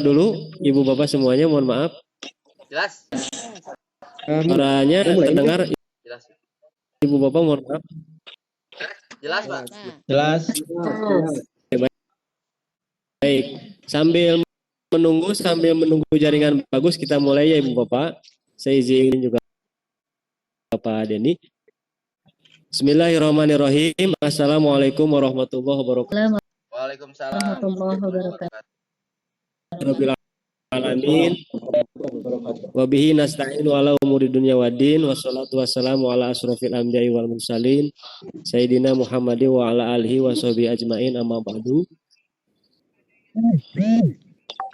dulu, Ibu Bapak semuanya, mohon maaf. Jelas. Suaranya terdengar. Jelas. Ibu Bapak mohon maaf. Jelas, Pak. Jelas. Baik, sambil menunggu jaringan bagus, kita mulai ya Ibu Bapak. Saya izin juga Bapak Denny. Bismillahirrahmanirrahim. Assalamualaikum warahmatullahi wabarakatuh. Waalaikumsalam warahmatullahi wabarakatuh. Rabbil alamin. Wabihi nasta'inu ala umuri dunya waddin. Wassalatu wassalamu ala asrofil anbiya'i wal mursalin. Sayyidina Muhammadin wa ala alihi wa sahbihi ajma'in, amma ba'du.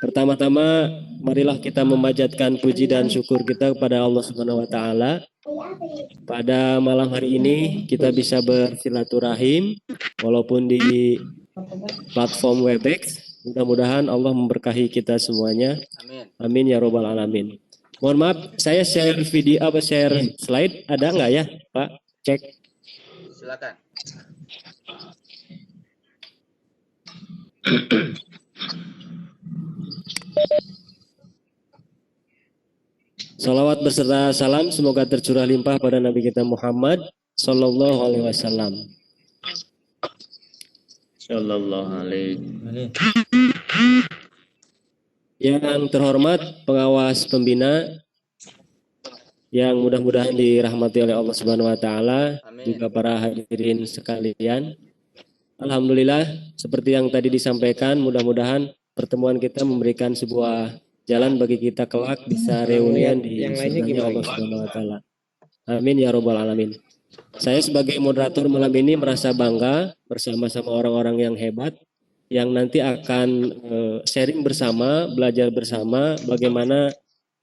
Pertama-tama marilah kita memanjatkan puji dan syukur kita kepada Allah Subhanahu wa taala. Pada malam hari ini kita bisa bersilaturahim walaupun di platform Webex. Mudah-mudahan Allah memberkahi kita semuanya. Amin. Amin ya robbal alamin. Mohon maaf, saya share video share slide ada nggak ya, Pak? Cek. Silakan. Salawat beserta salam semoga tercurah limpah pada Nabi kita Muhammad Sallallahu Alaihi Wasallam. Sallallahu alaihi. Yang terhormat pengawas pembina yang mudah-mudahan dirahmati oleh Allah Subhanahu Wa Taala, juga para hadirin sekalian. Alhamdulillah, seperti yang tadi disampaikan, mudah-mudahan pertemuan kita memberikan sebuah jalan bagi kita kelak bisa reunian di surganya Allah Subhanahu Wa Taala. Amin ya robbal alamin. Saya sebagai moderator malam ini merasa bangga bersama-sama orang-orang yang hebat yang nanti akan sharing bersama, belajar bersama bagaimana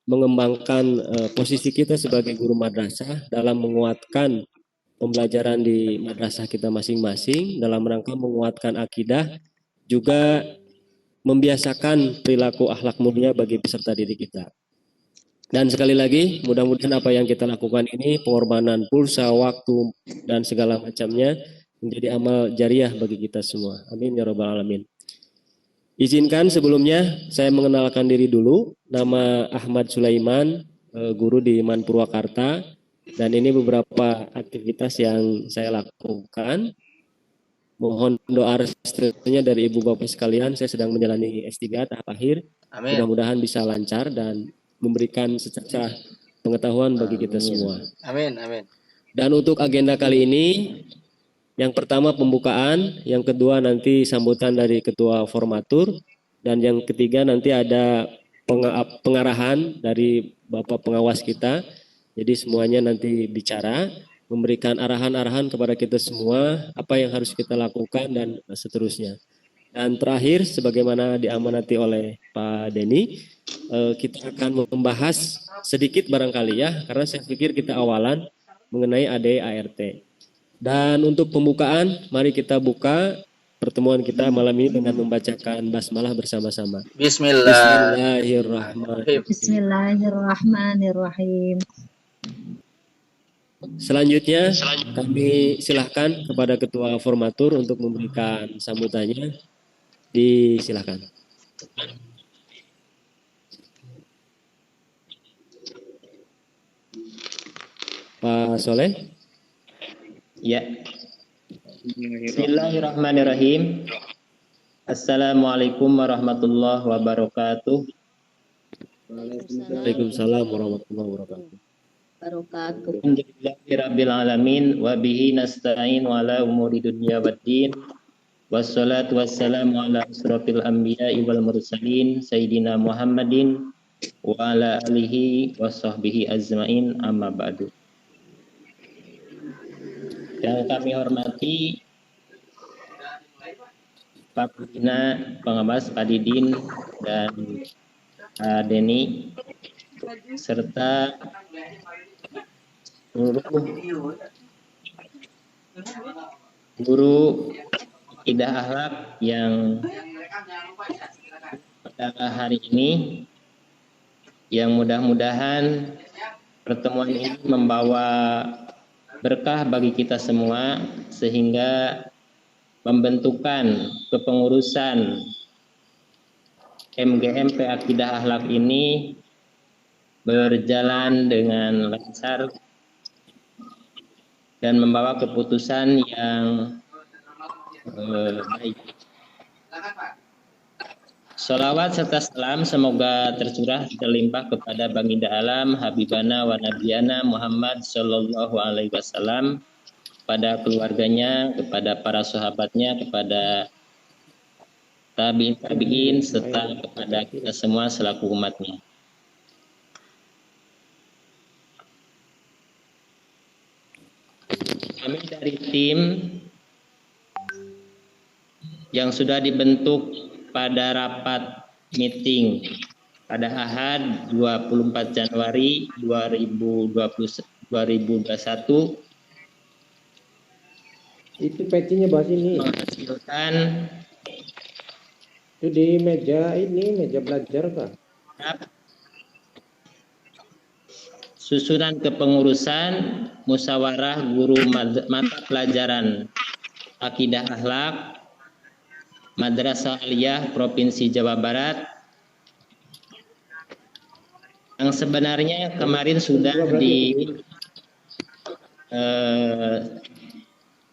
mengembangkan posisi kita sebagai guru madrasah dalam menguatkan pembelajaran di madrasah kita masing-masing dalam rangka menguatkan akidah, juga membiasakan perilaku akhlak mulia bagi peserta didik kita. Dan sekali lagi, mudah-mudahan apa yang kita lakukan ini, pengorbanan pulsa, waktu, dan segala macamnya menjadi amal jariah bagi kita semua. Amin ya robbal alamin. Izinkan sebelumnya saya mengenalkan diri dulu. Nama Ahmad Sulaiman, guru di Man Purwakarta. Dan ini beberapa aktivitas yang saya lakukan. Mohon doa restunya dari ibu bapak sekalian. Saya sedang menjalani S3 tahap akhir. Amin. Mudah-mudahan bisa lancar dan memberikan secercah pengetahuan bagi kita semua. Amin, amin. Dan untuk agenda kali ini, yang pertama pembukaan, yang kedua nanti sambutan dari ketua formatur, dan yang ketiga nanti ada pengarahan dari bapak pengawas kita. Jadi semuanya nanti bicara, memberikan arahan-arahan kepada kita semua, apa yang harus kita lakukan dan seterusnya. Dan terakhir, sebagaimana diamanati oleh Pak Denny, kita akan membahas sedikit barangkali ya, karena saya pikir kita awalan mengenai ADART. Dan untuk pembukaan, mari kita buka pertemuan kita malam ini dengan membacakan basmalah bersama-sama. Bismillahirrahmanirrahim. Bismillahirrahmanirrahim. Selanjutnya, kami silahkan kepada ketua formatur untuk memberikan sambutannya. Disilahkan. Pak Soleh. Ya. Bismillahirrahmanirrahim. Assalamualaikum warahmatullahi wabarakatuh. Waalaikumsalam warahmatullahi wabarakatuh. Alhamdulillahirabbil alamin wa bihi nasta'in wa ala umuri dunya waddin. Wassalatu wassalamu ala asrofil anbiya'i wal mursalin sayyidina Muhammadin wa ala alihi wa sahbihi ajma'in, amma ba'du. Yang kami hormati Pak Pembina, Pengawas Pak Didin dan Pak Denny, serta guru akidah akhlak yang pada hari ini, yang mudah-mudahan pertemuan ini membawa berkah bagi kita semua sehingga pembentukan kepengurusan MGMP Akidah Akhlak ini berjalan dengan lancar dan membawa keputusan yang baik. Salawat serta salam semoga tercurah terlimpah kepada Baginda Alam Habibana wa Nabiyana Muhammad Sallallahu Alaihi Wasallam, kepada keluarganya, kepada para sahabatnya, kepada tabi'in serta kepada kita semua selaku umatnya. Kami dari tim yang sudah dibentuk pada rapat meeting pada Ahad 24 Januari 2021 Itu pecinya bahas ini. menghasilkan Itu di meja ini, meja belajar kah? susunan kepengurusan musyawarah guru mata pelajaran Akidah Akhlak Madrasah Aliyah Provinsi Jawa Barat, yang sebenarnya kemarin sudah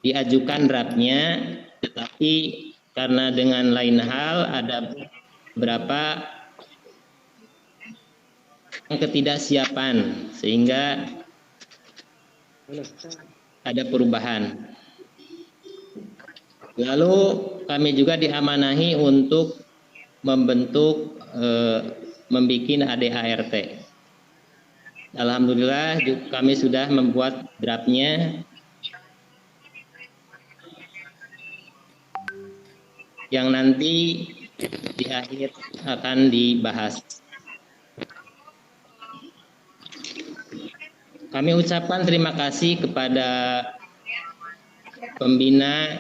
diajukan draftnya, tetapi karena dengan lain hal ada beberapa ketidaksiapan sehingga ada perubahan. Lalu kami juga diamanahi untuk membentuk membuat ADART. Alhamdulillah kami sudah membuat draftnya yang nanti di akhir akan dibahas. Kami ucapkan terima kasih kepada pembina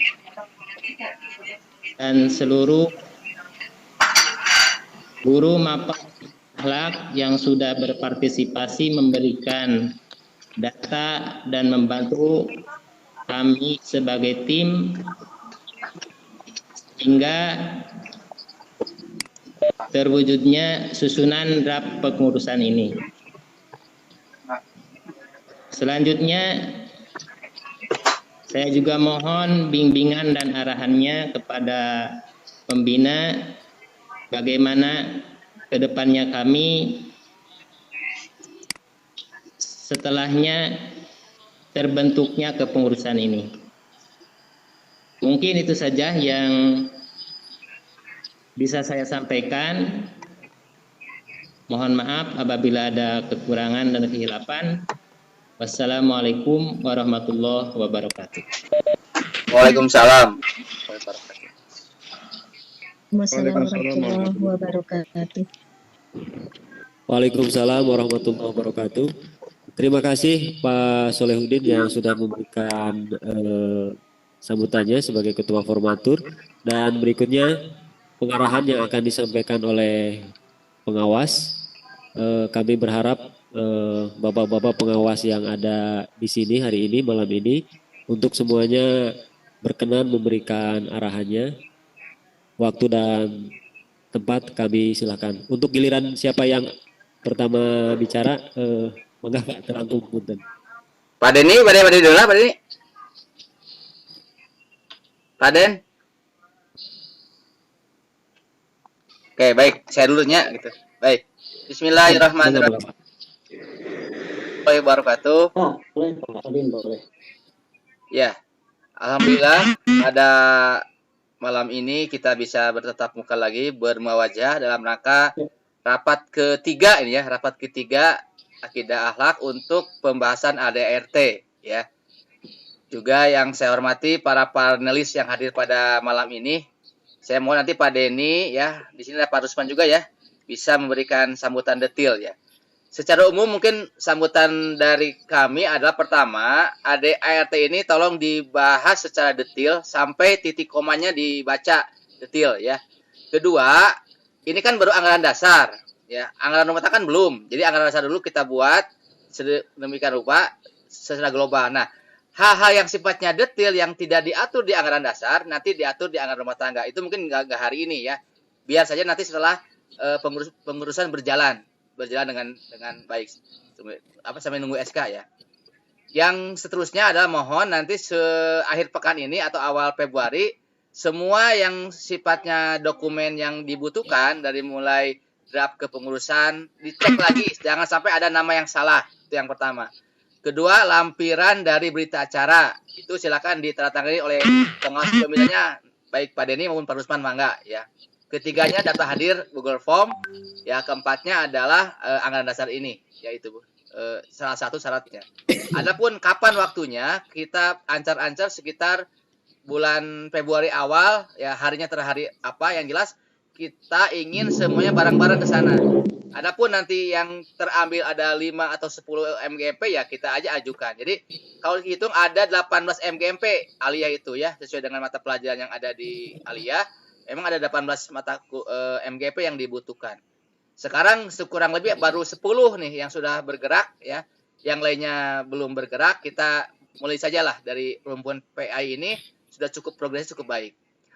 dan seluruh guru mapa akhlak yang sudah berpartisipasi memberikan data dan membantu kami sebagai tim hingga terwujudnya susunan draft pengurusan ini. Selanjutnya saya juga mohon bimbingan dan arahannya kepada pembina bagaimana kedepannya kami setelahnya terbentuknya kepengurusan ini. Mungkin itu saja yang bisa saya sampaikan. Mohon maaf apabila ada kekurangan dan kehilapan. Wassalamualaikum warahmatullahi wabarakatuh. Waalaikumsalam. Wassalamualaikum warahmatullahi wabarakatuh. Waalaikumsalam warahmatullahi wabarakatuh. Terima kasih Pak Solehudin yang sudah memberikan sambutannya sebagai Ketua Formatur, dan berikutnya pengarahan yang akan disampaikan oleh pengawas. Kami berharap bapak-bapak pengawas yang ada di sini hari ini, malam ini, untuk semuanya berkenan memberikan arahannya. Waktu dan tempat kami silakan. Untuk giliran siapa yang pertama bicara, monggo Pak terangkum punten. Pak Deni dulu lah, Pak Deni. Pak Den. Oke, baik, saya dulunya gitu. Baik. Bismillahirrahmanirrahim. Wabarakatuh. Boleh. Ya, alhamdulillah pada malam ini kita bisa bertatap muka lagi, bermuawajah dalam rangka rapat ketiga ini ya, rapat ketiga Akidah Akhlak untuk pembahasan ADART ya. Juga yang saya hormati para panelis yang hadir pada malam ini. Saya mohon nanti Pak Deni ya, di sini ada Pak Rusman juga ya, bisa memberikan sambutan detail ya. Secara umum mungkin sambutan dari kami adalah pertama, ADART ini tolong dibahas secara detail sampai titik komanya dibaca detail ya. Kedua, ini kan baru anggaran dasar ya. Anggaran rumah tangga kan belum. Jadi anggaran dasar dulu kita buat sedemikian rupa secara global. Nah, hal-hal yang sifatnya detail yang tidak diatur di anggaran dasar nanti diatur di anggaran rumah tangga. Itu mungkin nggak hari ini ya. Biar saja nanti setelah pengurusan berjalan dengan baik. Sampai nunggu SK ya. Yang seterusnya adalah mohon nanti akhir pekan ini atau awal Februari semua yang sifatnya dokumen yang dibutuhkan dari mulai draft ke pengurusan dicek lagi, jangan sampai ada nama yang salah. Itu yang pertama. Kedua, lampiran dari berita acara itu silakan ditandatangani oleh pengawas pemilihannya baik Pak Denny maupun Pak Rusman, mangga ya. Ketiganya data hadir Google Form. Ya, keempatnya adalah anggaran dasar ini, yaitu salah satu syaratnya. Adapun kapan waktunya, kita ancar-ancar sekitar bulan Februari awal, ya harinya terhari apa, yang jelas kita ingin semuanya bareng-bareng ke sana. Adapun nanti yang terambil ada 5 atau 10 MGMP ya kita aja ajukan. Jadi kalau dihitung ada 18 MGMP Aliyah itu ya, sesuai dengan mata pelajaran yang ada di Aliyah. Memang ada 18 mata MGP yang dibutuhkan. Sekarang kurang lebih baru 10 nih yang sudah bergerak ya. Yang lainnya belum bergerak. Kita mulai sajalah dari rumpun PI ini sudah cukup progresnya cukup baik.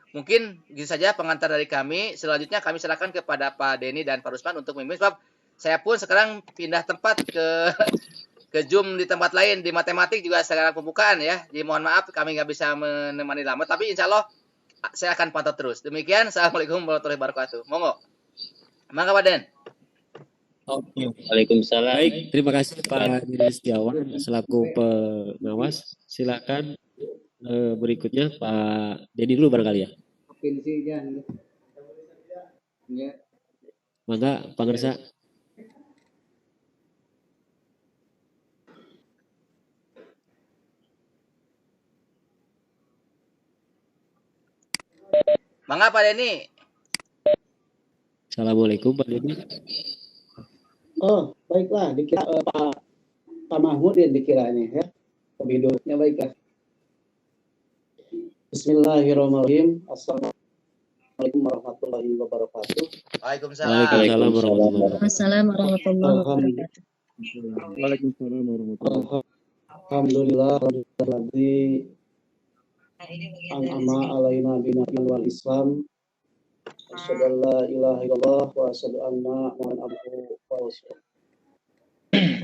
Mungkin gitu saja pengantar dari kami. Selanjutnya kami serahkan kepada Pak Denny dan Pak Rusman untuk memimpin, sebab saya pun sekarang pindah tempat ke Zoom di tempat lain, di matematik juga sekarang pembukaan ya. Jadi mohon maaf kami nggak bisa menemani lama, tapi insya Allah saya akan pantau terus. Demikian, Assalamualaikum warahmatullahi wabarakatuh. Monggo. Mangga Pak Den. Oke. Waalaikumsalam. Baik, terima kasih Pak Denny Setiawan selaku pengawas. Silakan berikutnya Pak Denny dulu barangkali ya. Mangga Pak Ngersa. Mangga Pak Denny. Assalamualaikum Pak Denny. Oh, baiklah, dikira Pak Mahmud ya dikiranya ya. Hidupnya baiklah. Bismillahirrahmanirrahim. Assalamualaikum warahmatullahi wabarakatuh. Waalaikumsalam. Waalaikumsalam warahmatullahi wabarakatuh. Wassalamualaikum warahmatullahi wabarakatuh. Waalaikumsalam warahmatullahi wabarakatuh. Alhamdulillah, an'ama alaina bina'il wal Islam. Asyhadu an la ilaha illallah wa asyhadu anna Muhammadan abduhu wa rasuluh.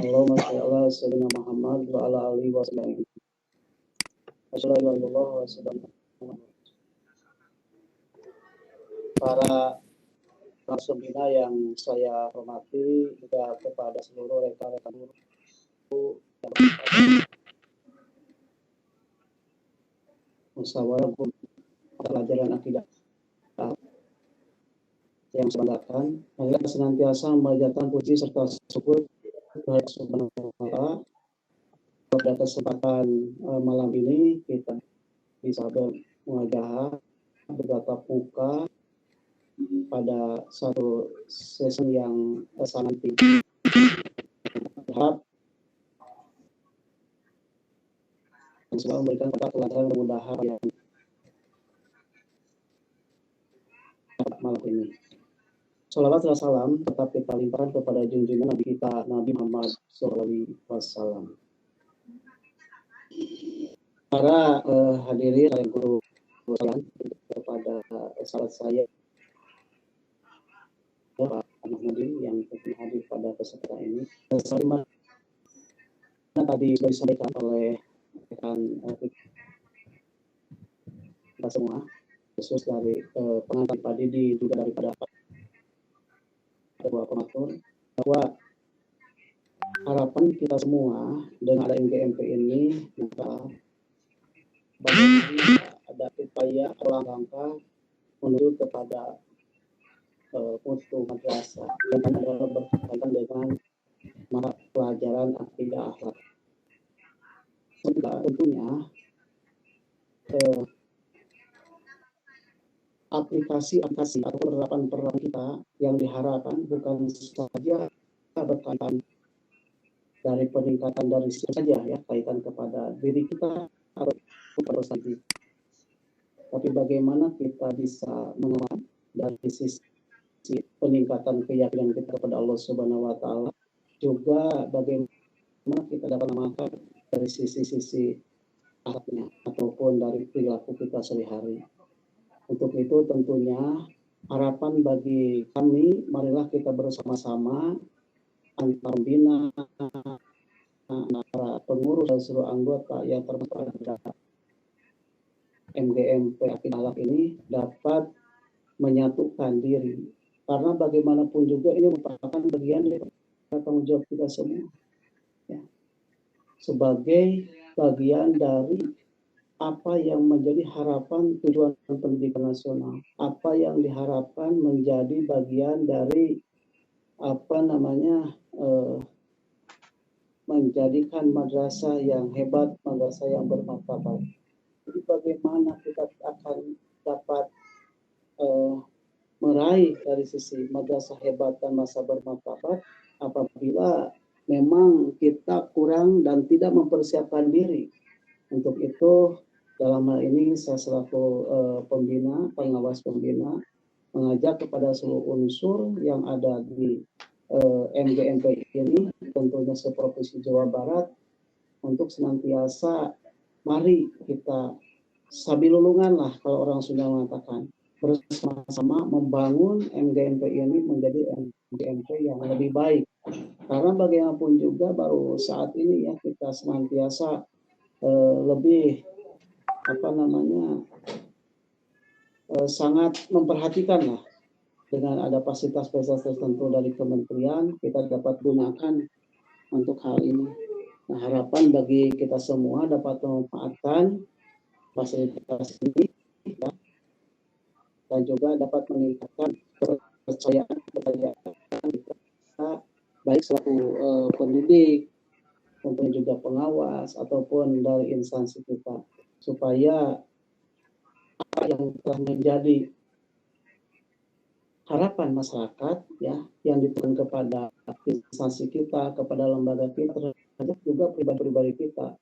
Allahumma shalli ala sayyidina Muhammad wa ala alihi wa sallam. Asyhadu an la ilaha illallah wa asyhadu anna Muhammadan. Para pembina yang saya hormati, juga kepada seluruh rekan-rekan guru musyawarah pelajaran akidah yang saya banggakan, agar senantiasa memanjatkan puji serta syukur kepada Subhanahu wa Ta'ala. Pada kesempatan malam ini kita bisa bermuajahah bertatap muka pada satu sesi yang sangat tinggi. Berharap dan semoga memberikan kelancaran kemudahan yang malam ini. Salawat dan salam tetap kita limpahkan kepada junjungan Nabi kita, Nabi Muhammad SAW. Para hadirin dan guru sekalian, kepada sahabat saya Pak Ahmadin yang hadir pada kesempatan ini. Sebagaimana tadi sudah disampaikan oleh rekan kita semua, khusus dari pengantar Pak Didi, juga daripada kedua pematur, bahwa harapan kita semua dengan ada MGMP ini, maka bagaimana ada upaya langkah menuju kepada mutu madrasah yang adalah berkaitan dengan mata pelajaran akidah akhlak. Tentunya aplikasi atau penerapan kita yang diharapkan bukan saja berkaitan dari peningkatan dari saja ya, kaitan kepada diri kita atau perusahaan, tapi bagaimana kita bisa mengenal dari sisi peningkatan keyakinan kita kepada Allah Subhanahu wa Ta'ala, juga bagaimana kita dapat menangkap dari sisi akhlaknya ataupun dari perilaku kita sehari-hari. Untuk itu tentunya harapan bagi kami, marilah kita bersama-sama antar pembina, para pengurus dan seluruh anggota yang termasuk pada MGMP Akidah ini dapat menyatukan diri. Karena bagaimanapun juga ini merupakan bagian dari tanggung jawab kita semua. Ya. Sebagai bagian dari apa yang menjadi harapan tujuan pendidikan nasional, apa yang diharapkan menjadi bagian dari menjadikan madrasah yang hebat, madrasah yang bermartabat. Jadi bagaimana kita akan dapat meraih dari sisi madrasah hebat dan masa bermartabat apabila memang kita kurang dan tidak mempersiapkan diri. Untuk itu dalam hal ini saya selaku pembina, pengawas pembina mengajak kepada seluruh unsur yang ada di MGMP ini, tentunya seprovinsi Jawa Barat, untuk senantiasa mari kita sabilulungan lah kalau orang Sunda mengatakan, bersama-sama membangun MGMP ini menjadi MGMP yang lebih baik. Karena bagaimanapun juga baru saat ini ya kita senantiasa lebih sangat memperhatikan lah dengan ada fasilitas-fasilitas tertentu dari kementerian kita dapat gunakan untuk hal ini. Nah, harapan bagi kita semua dapat memanfaatkan fasilitas ini ya, dan juga dapat meningkatkan kepercayaan kita baik selaku pendidik, tentunya juga pengawas ataupun dari instansi kita, supaya apa yang telah menjadi harapan masyarakat ya yang ditujukan kepada instansi kita, kepada lembaga kita, terhadap juga pribadi-pribadi kita,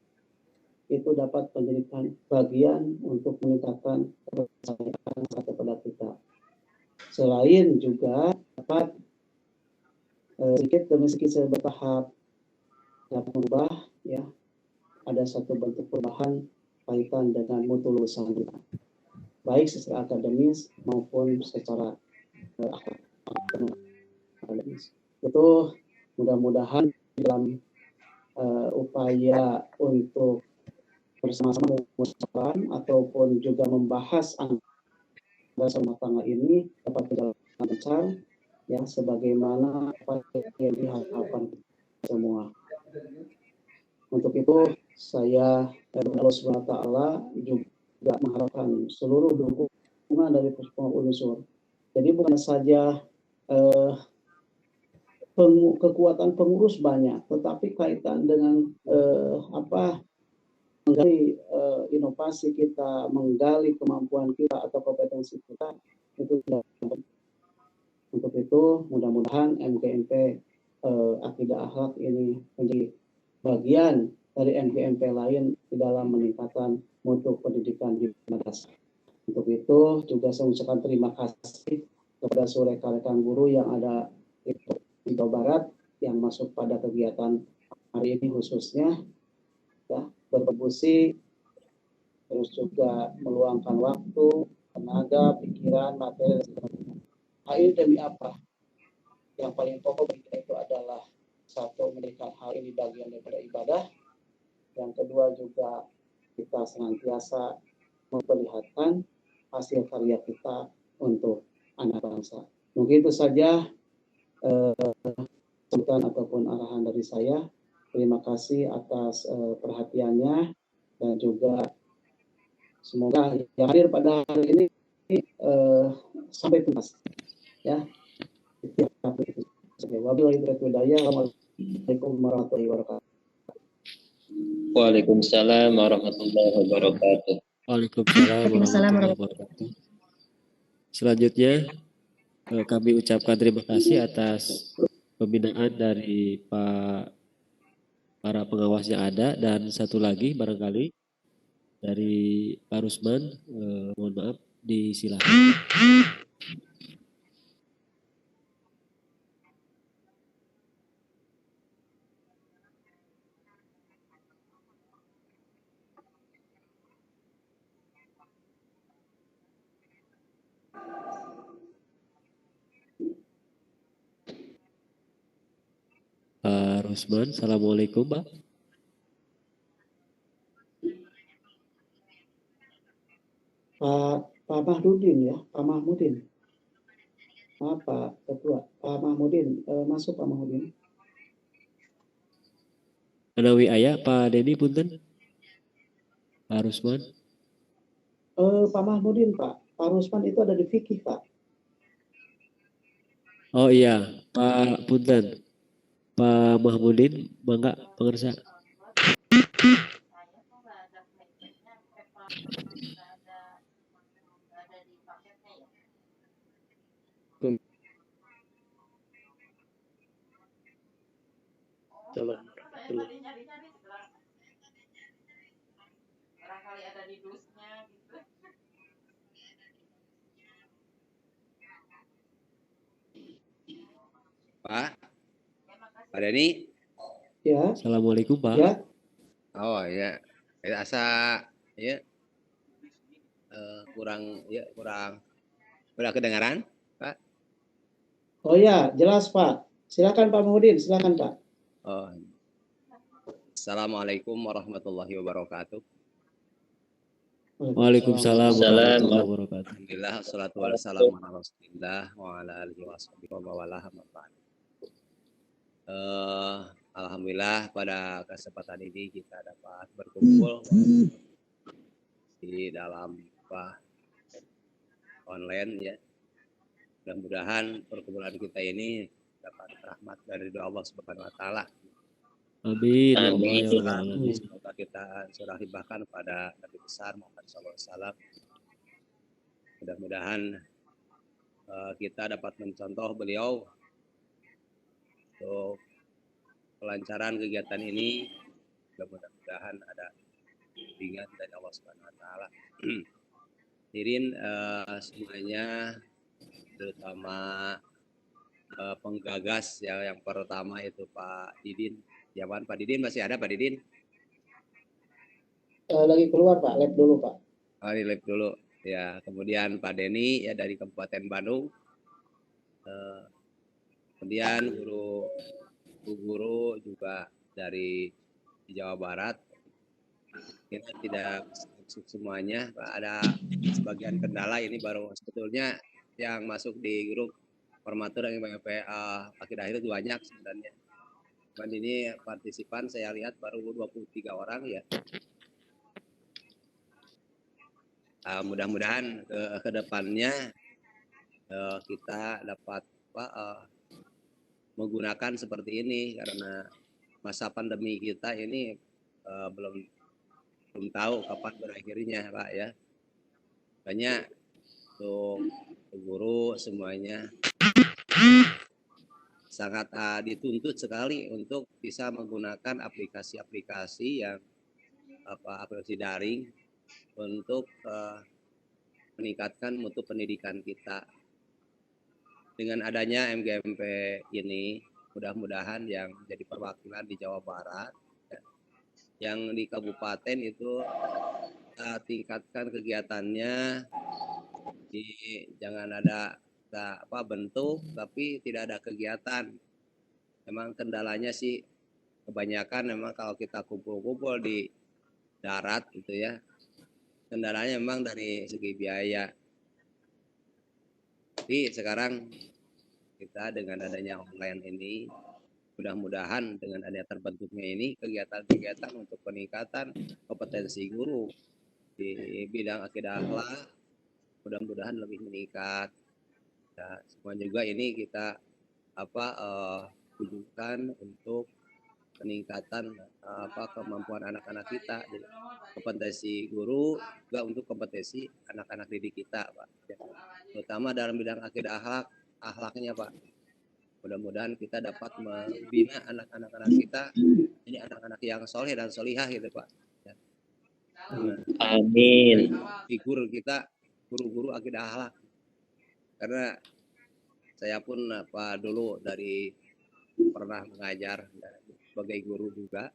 itu dapat menjadikan bagian untuk meningkatkan kepercayaan kepada kita. Selain juga dapat sedikit demi sedikit bertahap dapat merubah ya, ada satu bentuk perubahan kaitan dengan mutu lulusan kita, baik secara akademis maupun secara akademis. Itu mudah-mudahan dalam upaya untuk bersama-sama mengusulkan ataupun juga membahas anggaran rumah tangga ini dapat berjalan lancar ya, sebagaimana apa yang diharapkan semua. Untuk itu saya dari Allah Subhanahu wa taala juga mengharapkan seluruh dukungan dari semua unsur. Jadi bukan saja kekuatan pengurus banyak, tetapi kaitan dengan menggali inovasi kita, menggali kemampuan kita atau kompetensi kita, itu tidak penting. Untuk itu mudah-mudahan MGMP Akidah Akhlak ini menjadi bagian dari MGMP lain di dalam meningkatkan mutu pendidikan di madrasah. Untuk itu juga saya mengucapkan terima kasih kepada seluruh rekan-rekan guru yang ada di Jawa Barat yang masuk pada kegiatan hari ini khususnya ya, berkontribusi terus juga meluangkan waktu, tenaga, pikiran, materi dan sebagainya. Hal ini demi apa? Yang paling pokok bagi kita itu adalah satu, menjadikan hal ini bagian daripada ibadah. Yang kedua juga kita senantiasa memperlihatkan hasil karya kita untuk anak bangsa. Mungkin itu saja sambutan ataupun arahan dari saya. Terima kasih atas perhatiannya dan juga semoga yang hadir pada hari ini sampai tuntas ya. Wabillahi taufiq wal hidayah. Assalamualaikum warahmatullahi wabarakatuh. Waalaikumsalam warahmatullahi wabarakatuh. Waalaikumsalam warahmatullahi wabarakatuh. Selanjutnya kami ucapkan terima kasih atas pembinaan dari para pengawas yang ada, dan satu lagi barangkali dari Pak Rusman, mohon maaf, disilakan. Rusman. Assalamualaikum, Pak. Pak Mahdudin ya, Pak Mahmudin. Maaf Pak Ketua, Pak Mahmudin, masuk Pak Mahmudin. Anawi aya Pak Dedi punten. Pak Rusman. Pak Mahmudin Pak, Pak Rusman itu ada di fikih Pak. Oh iya, Pak punten. Pak Mahmudin, mangga pengersa. Jalan. Pak Denny. Ya. Assalamualaikum Pak. Ya. Oh ya, asa ya kurang udah kedengaran Pak? Oh ya, jelas Pak. Silakan Pak Mahmudin, silakan Pak. Oh. Assalamualaikum warahmatullahi wabarakatuh. Waalaikumsalam warahmatullahi wabarakatuh. Alhamdulillah, wassalatu wassalamu ala Rasulillah wa ala alihi wa mawalah. Alhamdulillah pada kesempatan ini kita dapat berkumpul di dalam online ya. Mudah-mudahan perkumpulan kita ini dapat rahmat dari doa Allah Subhanahu wa taala. Amin. Amin. Semoga kita surah hibahkan pada Nabi besar Muhammad SAW. Mudah-mudahan kita dapat mencontoh beliau untuk kelancaran kegiatan ini. Mudah-mudahan ada bimbingan dari Allah Subhanahu wa taala. Hadirin semuanya, terutama penggagas yang pertama itu Pak Didin. Jawaban Pak Didin masih ada Pak Didin? Lagi keluar Pak, lab dulu Pak. Oh, di lab dulu. Ya, kemudian Pak Denny ya dari Kabupaten Bandung. Kemudian guru juga dari Jawa Barat. Kita tidak semuanya, Pak. Ada sebagian kendala ini baru sebetulnya yang masuk di grup formatur yang akidah itu banyak sebenarnya. Dan ini partisipan saya lihat baru 23 orang ya. Mudah-mudahan ke depannya kita dapat menggunakan seperti ini karena masa pandemi kita ini belum tahu kapan berakhirnya Pak ya. Banyak untuk guru semuanya sangat dituntut sekali untuk bisa menggunakan aplikasi-aplikasi yang aplikasi daring untuk meningkatkan mutu pendidikan kita. Dengan adanya MGMP ini, mudah-mudahan yang jadi perwakilan di Jawa Barat, ya, yang di kabupaten itu tingkatkan kegiatannya, jangan ada bentuk tapi tidak ada kegiatan. Memang kendalanya sih kebanyakan memang kalau kita kumpul-kumpul di darat gitu ya, kendalanya memang dari segi biaya. Tapi sekarang kita dengan adanya online ini, mudah-mudahan dengan adanya terbentuknya ini kegiatan-kegiatan untuk peningkatan kompetensi guru di bidang akidah akhlak mudah-mudahan lebih meningkat. Ya, semua juga ini kita tujukan untuk peningkatan kemampuan anak-anak kita, jadi kompetensi guru juga untuk kompetensi anak-anak didik kita Pak ya. Terutama dalam bidang akidah akhlaknya Pak, mudah-mudahan kita dapat membina anak-anak kita ini anak-anak yang soleh dan solihah gitu Pak ya. Amin. Figur kita guru-guru akidah akhlak, karena saya pun dulu dari pernah mengajar sebagai guru juga.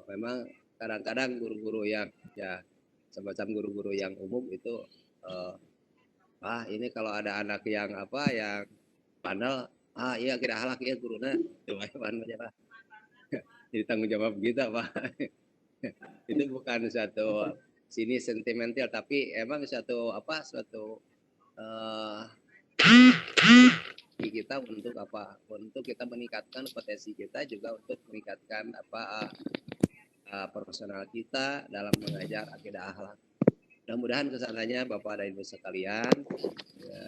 Memang kadang-kadang guru-guru yang ya semacam guru-guru yang umum itu ini kalau ada anak yang yang bandel Iya kira halak ya guruna lumayan banyak lah. Jadi tanggung jawab kita Pak. Itu bukan satu sini sentimental tapi emang suatu eh, kita untuk apa? Untuk kita meningkatkan potensi kita juga untuk meningkatkan profesional kita dalam mengajar akidah akhlak. Mudah-mudahan kesananya Bapak dan Ibu sekalian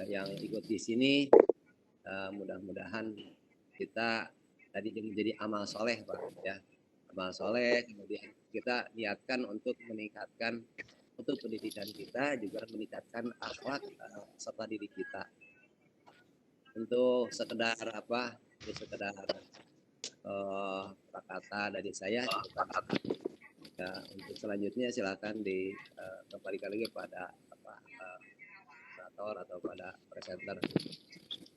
yang ikut di sini mudah-mudahan kita tadi menjadi amal soleh Pak ya, amal soleh, kemudian kita niatkan untuk meningkatkan untuk pendidikan kita juga meningkatkan akhlak serta diri kita. Untuk sekedar kata dari saya ya, untuk selanjutnya silakan kembalikan lagi pada moderator atau pada presenter.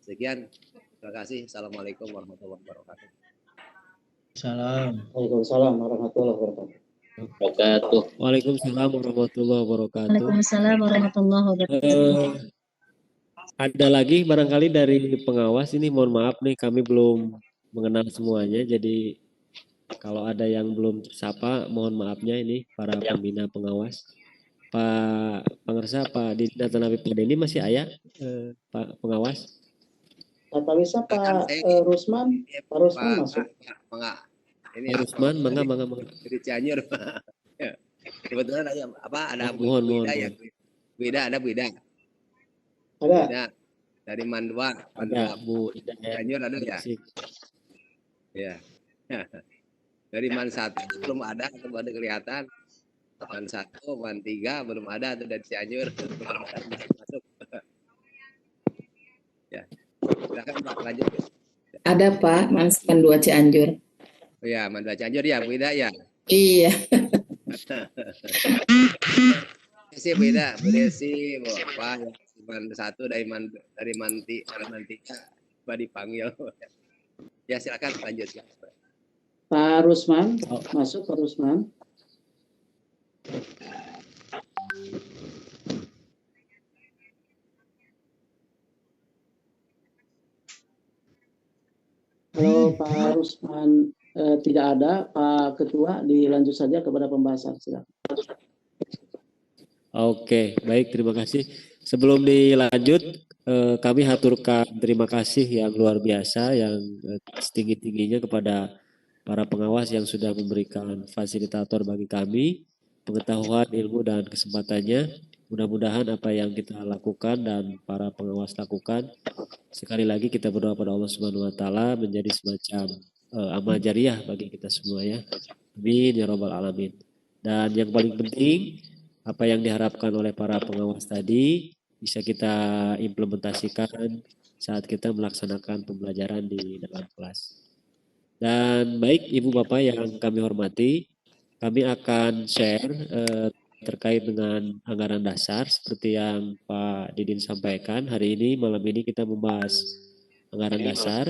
Sekian, terima kasih. Assalamualaikum warahmatullahi wabarakatuh. Waalaikumsalam warahmatullahi wabarakatuh. Waalaikumsalam warahmatullahi wabarakatuh. Waalaikumsalam warahmatullahi wabarakatuh. Ada lagi barangkali dari pengawas ini, mohon maaf nih kami belum mengenal semuanya, jadi kalau ada yang belum tersapa mohon maafnya ini para pembina pengawas. Pak Pangersa, Pak Didi atau Nabi Pak Denny masih ayah Pak pengawas? Kata Lisa Pak Rusman, Pak Rusman masuk. Ini Rusman, mangga. Dari Cianjur. Kebetulan ada mohon. Ya. Beda. Ada. Beda. Dari Mandua. Ada Bu Ida. Cianjur ada ya? Ya. Dari Man 1 belum ada, belum ada kelihatan. Man 1, Man 3 belum ada tuh dari Cianjur. Belum ada masuk. Ya. Silakan Pak lanjut. Ada Pak, Man 2 Cianjur. Oh ya, Man 2 Cianjur ya, Bu Ida ya. Iya. Si beda, Desi, apa Man 1 dari Man 3 dipanggil. Ya silakan lanjut ya. Pak Rusman, masuk Pak Rusman. Kalau Pak Rusman tidak ada, Pak Ketua dilanjut saja kepada pembahasan. Silakan. Oke, baik, terima kasih. Sebelum dilanjut, kami haturkan terima kasih yang luar biasa, yang setinggi-tingginya kepada para pengawas yang sudah memberikan fasilitator bagi kami, pengetahuan, ilmu, dan kesempatannya. Mudah-mudahan apa yang kita lakukan dan para pengawas lakukan, sekali lagi kita berdoa pada Allah Subhanahu wa Ta'ala menjadi semacam amal jariah bagi kita semua ya. Amin ya Rabbal Alamin. Dan yang paling penting, apa yang diharapkan oleh para pengawas tadi bisa kita implementasikan saat kita melaksanakan pembelajaran di dalam kelas. Dan baik Ibu Bapak yang kami hormati, kami akan share terkait dengan anggaran dasar seperti yang Pak Didin sampaikan. Hari ini malam ini kita membahas anggaran dasar.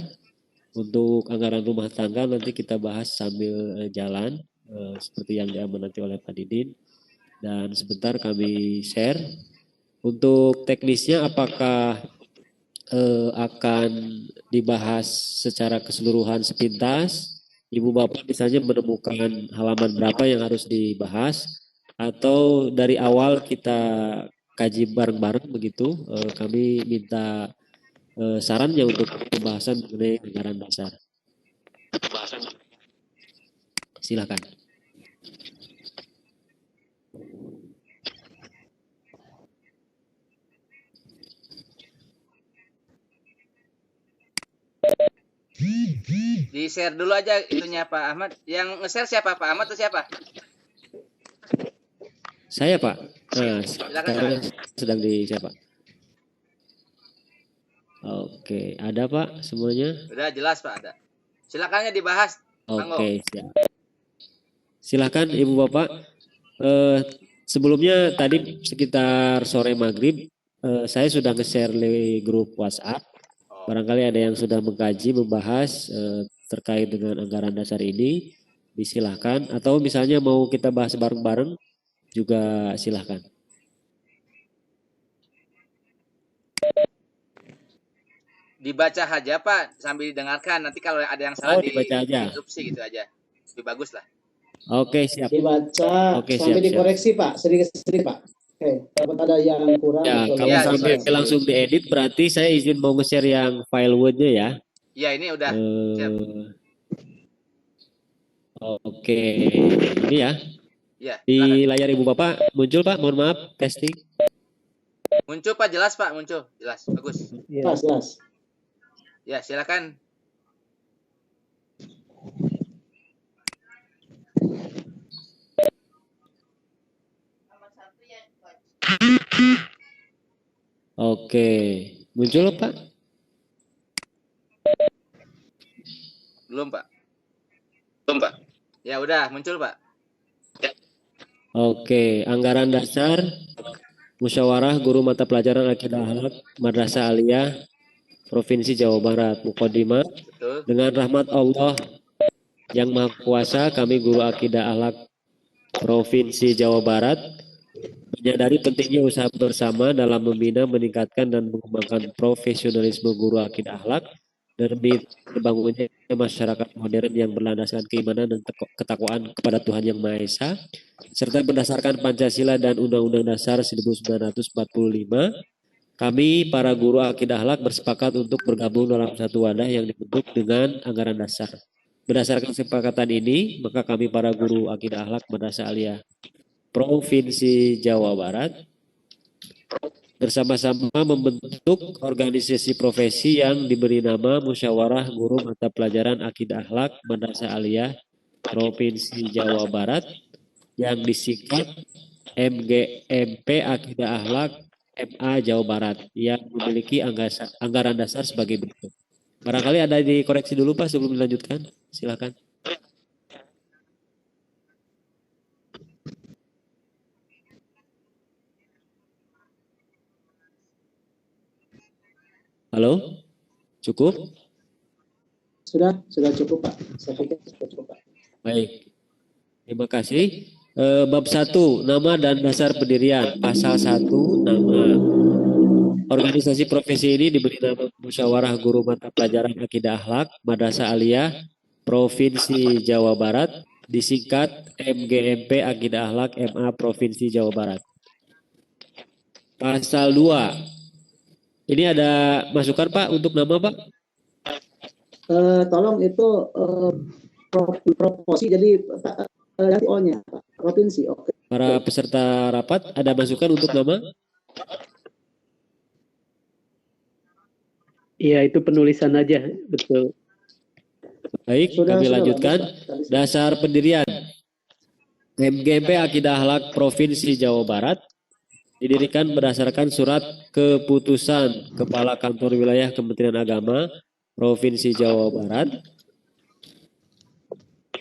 Untuk anggaran rumah tangga nanti kita bahas sambil jalan seperti yang diamanati oleh Pak Didin. Dan sebentar kami share. Untuk teknisnya apakah akan dibahas secara keseluruhan sepintas, Ibu Bapak misalnya menemukan halaman berapa yang harus dibahas, atau dari awal kita kaji bareng-bareng begitu. Kami minta sarannya untuk pembahasan mengenai anggaran dasar. Silakan. Di share dulu aja itunya Pak Ahmad. Yang nge-share siapa, Pak Ahmad atau siapa? Saya Pak. Silakan. Sedang di siapa? Oke, ada Pak semuanya? Udah jelas Pak, ada. Silakannya dibahas. Oke, siap. Silakan Ibu Bapak. Sebelumnya tadi sekitar sore maghrib saya sudah nge-share di grup WhatsApp. Barangkali ada yang sudah mengkaji, membahas terkait dengan anggaran dasar ini, disilahkan. Atau misalnya mau kita bahas bareng-bareng, juga silahkan. dibaca aja Pak sambil didengarkan. Nanti kalau ada yang salah dibaca aja. diinterupsi gitu aja. Lebih bagus lah. Oke, siap. Dibaca Oke, sampai siap. dikoreksi Pak, sedikit-sedikit Pak. Oke, dapat ada yang kurang Ya, atau kalau Ya, sampai siap. langsung diedit berarti saya izin mau nge-share yang file Word-nya ya. Ya, ini udah. Siap. Oke, ini ya. Ya, Di silakan. layar Ibu Bapak muncul Pak, mohon maaf, testing. Muncul Pak, jelas Pak, muncul. Jelas, bagus. jelas. Ya, silakan. Oke, muncul Pak? Belum Pak. Ya udah, muncul Pak. Oke, anggaran dasar musyawarah guru mata pelajaran akidah akhlak Madrasah Aliyah Provinsi Jawa Barat. Muqaddimah, Betul. dengan rahmat Allah yang Maha Kuasa, kami guru akidah akhlak Provinsi Jawa Barat menyadari pentingnya usaha bersama dalam membina, meningkatkan, dan mengembangkan profesionalisme guru akidah akhlak demi terbangunnya masyarakat modern yang berlandaskan keimanan dan ketakwaan kepada Tuhan Yang Maha Esa, serta berdasarkan Pancasila dan Undang-Undang Dasar 1945, kami para guru akidah akhlak bersepakat untuk bergabung dalam satu wadah yang dibentuk dengan anggaran dasar. Berdasarkan kesepakatan ini, maka kami para guru akidah akhlak Madrasah Aliyah Provinsi Jawa Barat bersama-sama membentuk organisasi profesi yang diberi nama Musyawarah Guru Mata Pelajaran Akidah Akhlak Madrasah Aliyah Provinsi Jawa Barat yang disingkat MGMP Akidah Akhlak MA Jawa Barat yang memiliki anggaran dasar sebagai berikut. Barangkali ada dikoreksi dulu Pak sebelum dilanjutkan. Silakan. Halo, cukup? Sudah cukup Pak. Saya pikir sudah cukup Pak. Baik, terima kasih. Bab 1, nama dan dasar pendirian. Pasal 1, nama. Organisasi profesi ini diberi nama Musyawarah Guru Mata Pelajaran Akidah Akhlak Madrasah Aliyah Provinsi Jawa Barat, disingkat MGMP Akidah Akhlak MA Provinsi Jawa Barat. Pasal 2. Ini ada masukan Pak untuk nama Pak? Tolong itu proporsi jadi ganti O-nya Pak. Provinsi. Oke. Para peserta rapat ada masukan untuk nama? Iya, itu penulisan aja, betul. Baik, kami lanjutkan. Dasar pendirian. MGMP Akidah Akhlak Provinsi Jawa Barat didirikan berdasarkan surat keputusan Kepala Kantor Wilayah Kementerian Agama Provinsi Jawa Barat.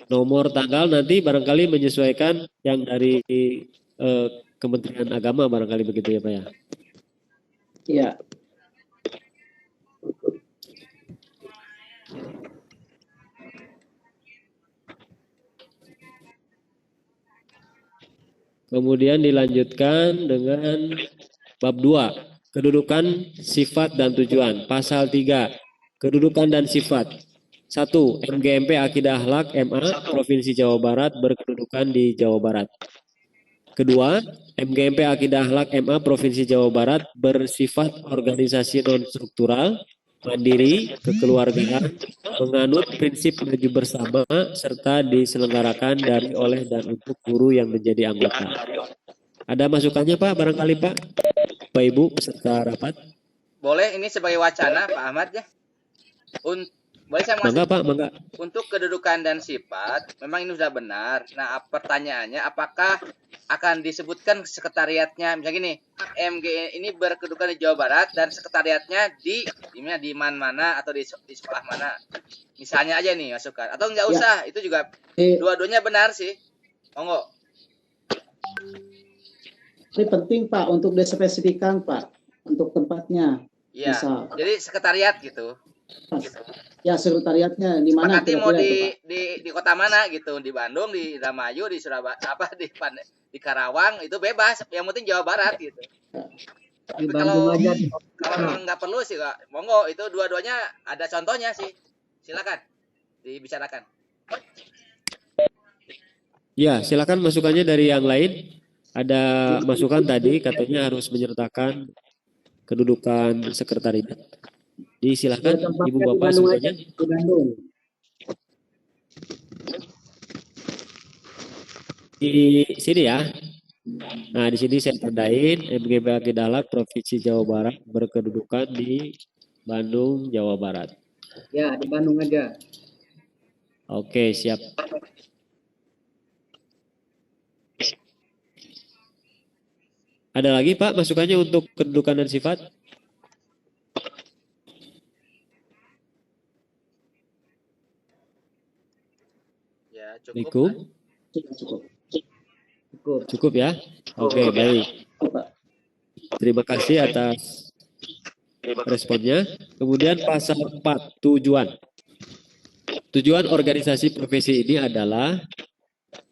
Nomor tanggal nanti barangkali menyesuaikan yang dari Kementerian Agama barangkali begitu ya Pak ya. Iya. Kemudian dilanjutkan dengan bab 2, kedudukan, sifat, dan tujuan. Pasal 3, kedudukan dan sifat. 1. MGMP Akidah Akhlak MA Provinsi Jawa Barat berkedudukan di Jawa Barat. Kedua, MGMP Akidah Akhlak MA Provinsi Jawa Barat bersifat organisasi non-struktural, mandiri, kekeluargaan, menganut prinsip maju bersama, serta diselenggarakan dari, oleh, dan untuk guru yang menjadi anggota. Ada masukannya Pak, barangkali Pak? Bapak Ibu peserta rapat? Boleh ini sebagai wacana Pak Ahmad ya? Boleh saya Mangga Pak, mangga. Untuk kedudukan dan sifat, memang ini sudah benar. Nah, pertanyaannya apakah akan disebutkan sekretariatnya? Misalnya gini, MG ini berkedudukan di Jawa Barat dan sekretariatnya di mana atau di sekolah mana? Misalnya aja nih masukkan. Atau nggak usah, itu juga dua-duanya benar sih. Monggo. Ini penting Pak untuk dispesifikan Pak untuk tempatnya. Iya. Misal. Jadi sekretariat gitu. Ya sekretariatnya di mana? Sepakati mau di kota mana gitu, di Bandung, di Indramayu, di Surabaya, di Karawang itu bebas. Yang penting Jawa Barat gitu. Tapi kalau nggak perlu sih Kak, monggo itu dua-duanya ada contohnya sih. Silakan dibicarakan. Ya, silakan masukannya dari yang lain. Ada masukan tadi katanya harus menyertakan kedudukan sekretariat. Silakan Ibu Bapak semuanya. Di Bandung. Di sini ya. Nah, di sini saya tandain MGP Akidah Akhlak Provinsi Jawa Barat berkedudukan di Bandung, Jawa Barat. Ya, di Bandung aja. Oke, siap. Ada lagi Pak masukannya untuk kedudukan dan sifat? Ya, Cukup. Cukup ya. Oke, baik. Terima kasih atas responnya. Kemudian pasal 4, tujuan. Tujuan organisasi profesi ini adalah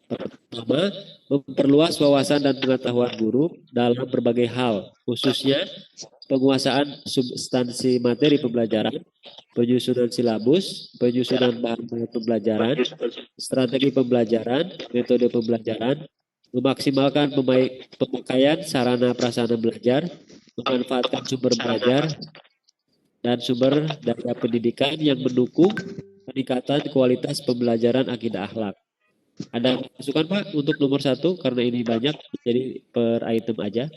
pertama, memperluas wawasan dan pengetahuan guru dalam berbagai hal, khususnya penguasaan substansi materi pembelajaran, penyusunan silabus, penyusunan bahan pembelajaran, strategi pembelajaran, metode pembelajaran, memaksimalkan pemakaian sarana prasarana belajar, memanfaatkan sumber belajar, dan sumber daya pendidikan yang mendukung peningkatan kualitas pembelajaran akidah akhlak. Ada masukan Pak untuk nomor 1 karena ini banyak jadi per item aja.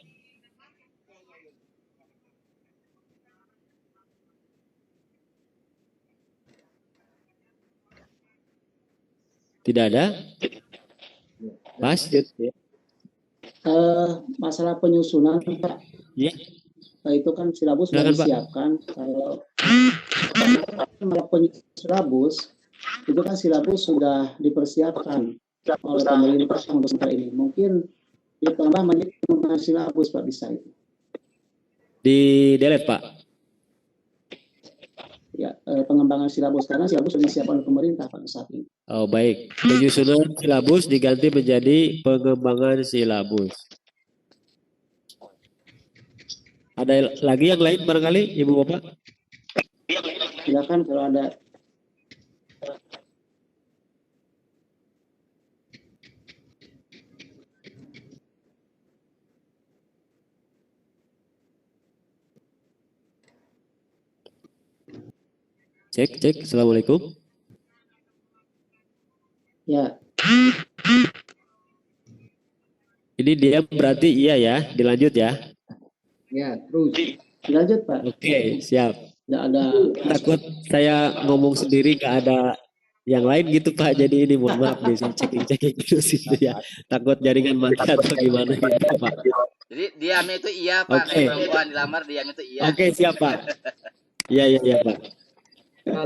Tidak ada? Pas? Masalah penyusunan Pak. Ya. Nah, itu kan silabus sudah Silakan, Pak. disiapkan. Kalau silabus itu kan silabus sudah dipersiapkan oleh pemerintah untuk sementara ini. Mungkin ditambah menjadi pengembangan silabus Pak, bisa itu. Di delete Pak. Ya, pengembangan silabus karena silabus sudah disiapkan oleh pemerintah Pak saat ini. Oh baik. Penyusunan silabus diganti menjadi pengembangan silabus. Ada lagi yang lain barangkali Ibu Bapak? Silakan kalau ada. Cek. Assalamualaikum. Ya. Ini dia berarti iya ya. Dilanjut ya. Ya, terus. Dilanjut Pak. Oke, siap. Tidak ada. Takut saya ngomong sendiri gak ada yang lain gitu Pak. Jadi ini mohon maaf nih, saya checking dulu situ ya. Takut jaringan mati atau gimana gitu Pak. Jadi diamnya itu iya Pak, Oke. perempuan dilamar diamnya itu iya. Oke, siap Pak. Iya Pak.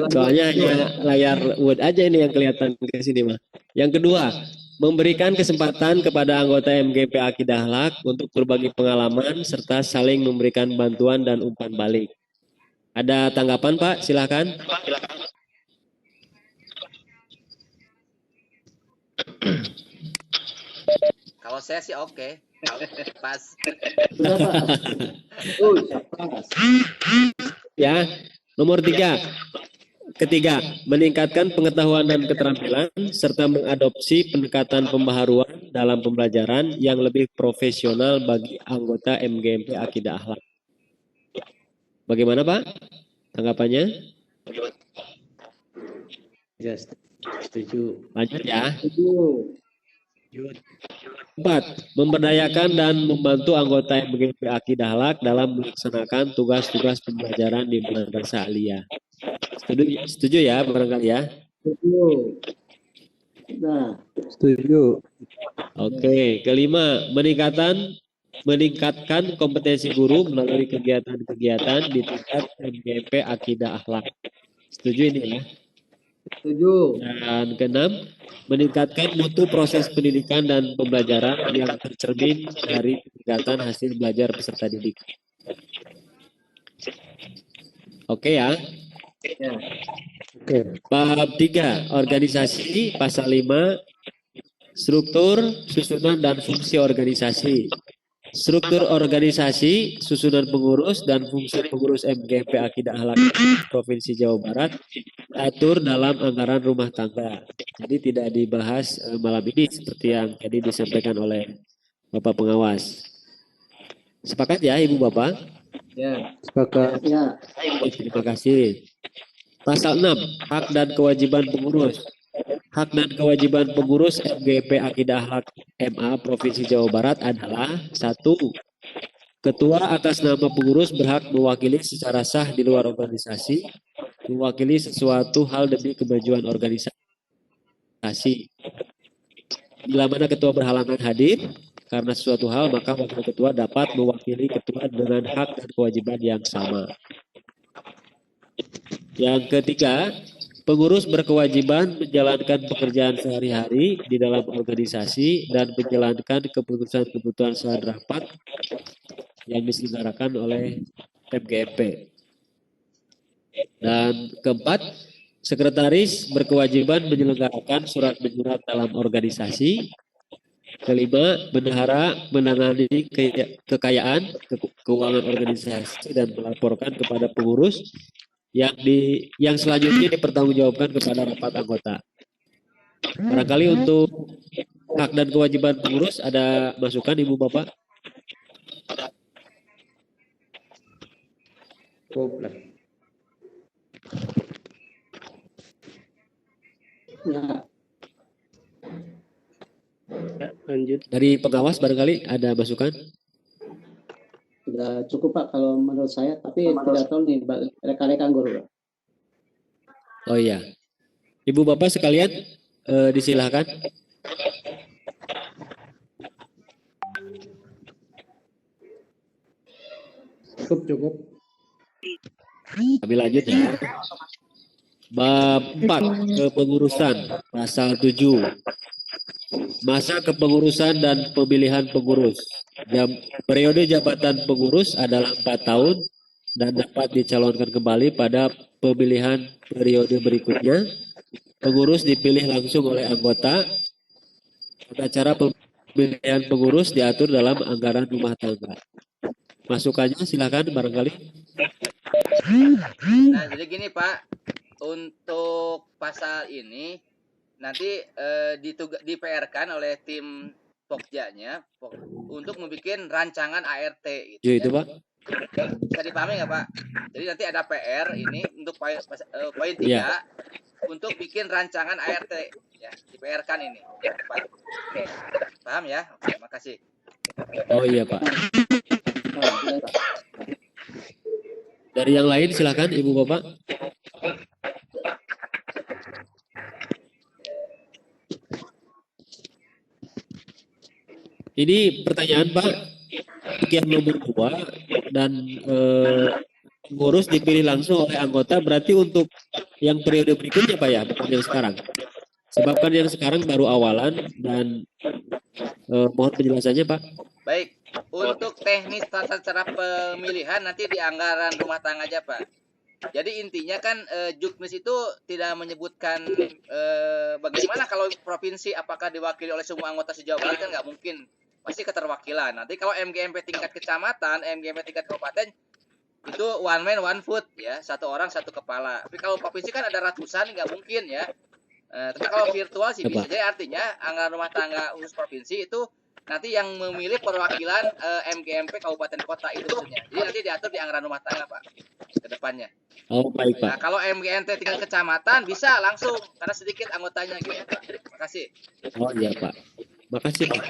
Soalnya hanya layar Word aja ini yang kelihatan ke sini mah. Yang kedua, memberikan kesempatan kepada anggota MGP Akidah Akhlak untuk berbagi pengalaman serta saling memberikan bantuan dan umpan balik. Ada tanggapan Pak? Silakan. Kalau saya sih oke. Pas. Ya, nomor 3. Ketiga, meningkatkan pengetahuan dan keterampilan serta mengadopsi pendekatan pembaharuan dalam pembelajaran yang lebih profesional bagi anggota MGMP Akidah Akhlak. Bagaimana Pak tanggapannya? Ya, setuju. Lanjut ya. 4. Memberdayakan dan membantu anggota MGP Akidah Akhlak dalam melaksanakan tugas-tugas pembelajaran di madrasah aliyah. Setuju ya barangkali ya? Setuju. Oke, kelima, meningkatkan kompetensi guru melalui kegiatan-kegiatan di tingkat MGP Akidah Akhlak. Setuju ini ya? Setuju. Dan keenam, meningkatkan mutu proses pendidikan dan pembelajaran yang tercermin dari kegiatan hasil belajar peserta didik. Oke ya. Oke. Bab 3, organisasi, pasal 5, struktur, susunan dan fungsi organisasi. struktur organisasi, susunan pengurus, dan fungsi pengurus MGP Akidah Akhlak Provinsi Jawa Barat atur dalam anggaran rumah tangga. Jadi tidak dibahas malam ini seperti yang tadi disampaikan oleh Bapak Pengawas. Sepakat ya Ibu Bapak? Ya. Sepakat. Ya, Terima kasih. Pasal 6, hak dan kewajiban pengurus. Hak dan kewajiban pengurus MGP Akidah Akhlak MA Provinsi Jawa Barat adalah 1. Ketua atas nama pengurus berhak mewakili secara sah di luar organisasi, mewakili sesuatu hal demi kemajuan organisasi. Bila mana ketua berhalangan hadir karena sesuatu hal, maka wakil ketua dapat mewakili ketua dengan hak dan kewajiban yang sama. Yang ketiga, pengurus berkewajiban menjalankan pekerjaan sehari-hari di dalam organisasi dan menjalankan keputusan-keputusan saat rapat yang diselenggarakan oleh MGMP. Dan keempat, sekretaris berkewajiban menyelenggarakan surat menyurat dalam organisasi. Kelima, bendahara menangani kekayaan keuangan organisasi dan melaporkan kepada pengurus yang selanjutnya dipertanggungjawabkan kepada rapat anggota. Barangkali untuk hak dan kewajiban pengurus ada masukan Ibu Bapak? Cukup lah. ya, Ya, lanjut. Dari pengawas barangkali ada masukan? sudah cukup Pak kalau menurut saya, tapi tidak tahu nih rekan-rekan guru. Pak. Oh iya. Ibu Bapak sekalian disilahkan. Cukup. Kami lanjut ya. Bab 4, kepengurusan, pasal 7. Masa kepengurusan dan pemilihan pengurus. Periode jabatan pengurus adalah 4 tahun dan dapat dicalonkan kembali pada pemilihan periode berikutnya. Pengurus dipilih langsung oleh anggota. Tata cara pemilihan pengurus diatur dalam anggaran rumah tangga. Masukannya silakan barangkali. Nah, jadi gini Pak, untuk pasal ini nanti di-PR-kan oleh tim Pokjanya untuk membuat rancangan ART gitu. Ya, itu Pak. Bisa dipahami nggak Pak? Jadi nanti ada PR ini untuk poin 3 Iya. untuk bikin rancangan ART ya, di-PR-kan ini. Pak. Oke. Paham ya? Oke, makasih. Oh iya Pak. Oh, ya, Pak. Dari yang lain silakan Ibu Bapak. Ini pertanyaan Pak, yang nomor 2 dan pengurus dipilih langsung oleh anggota, berarti untuk yang periode berikutnya Pak ya, bukan yang sekarang. Sebabkan yang sekarang baru awalan dan mohon penjelasannya Pak. Baik, untuk teknis tata cara pemilihan nanti di anggaran rumah tangga aja Pak. Jadi intinya kan Juknis itu tidak menyebutkan bagaimana kalau provinsi apakah diwakili oleh semua anggota se-Jawa Barat, kan nggak mungkin. Pasti keterwakilan. Nanti kalau MGMP tingkat kecamatan, MGMP tingkat kabupaten itu one man one foot ya, 1 orang 1 kepala. Tapi kalau provinsi kan ada ratusan, nggak mungkin ya. Tapi kalau virtual sih bisa. Jadi artinya anggaran rumah tangga khusus provinsi itu nanti yang memilih perwakilan MGMP kabupaten kota itu sebenarnya. Jadi nanti diatur di anggaran rumah tangga Pak ke depannya. Oh baik Pak. Nah kalau MGMP tingkat kecamatan bisa langsung karena sedikit anggotanya gitu Pak. Terima kasih. Oh iya Pak. Makasih Pak.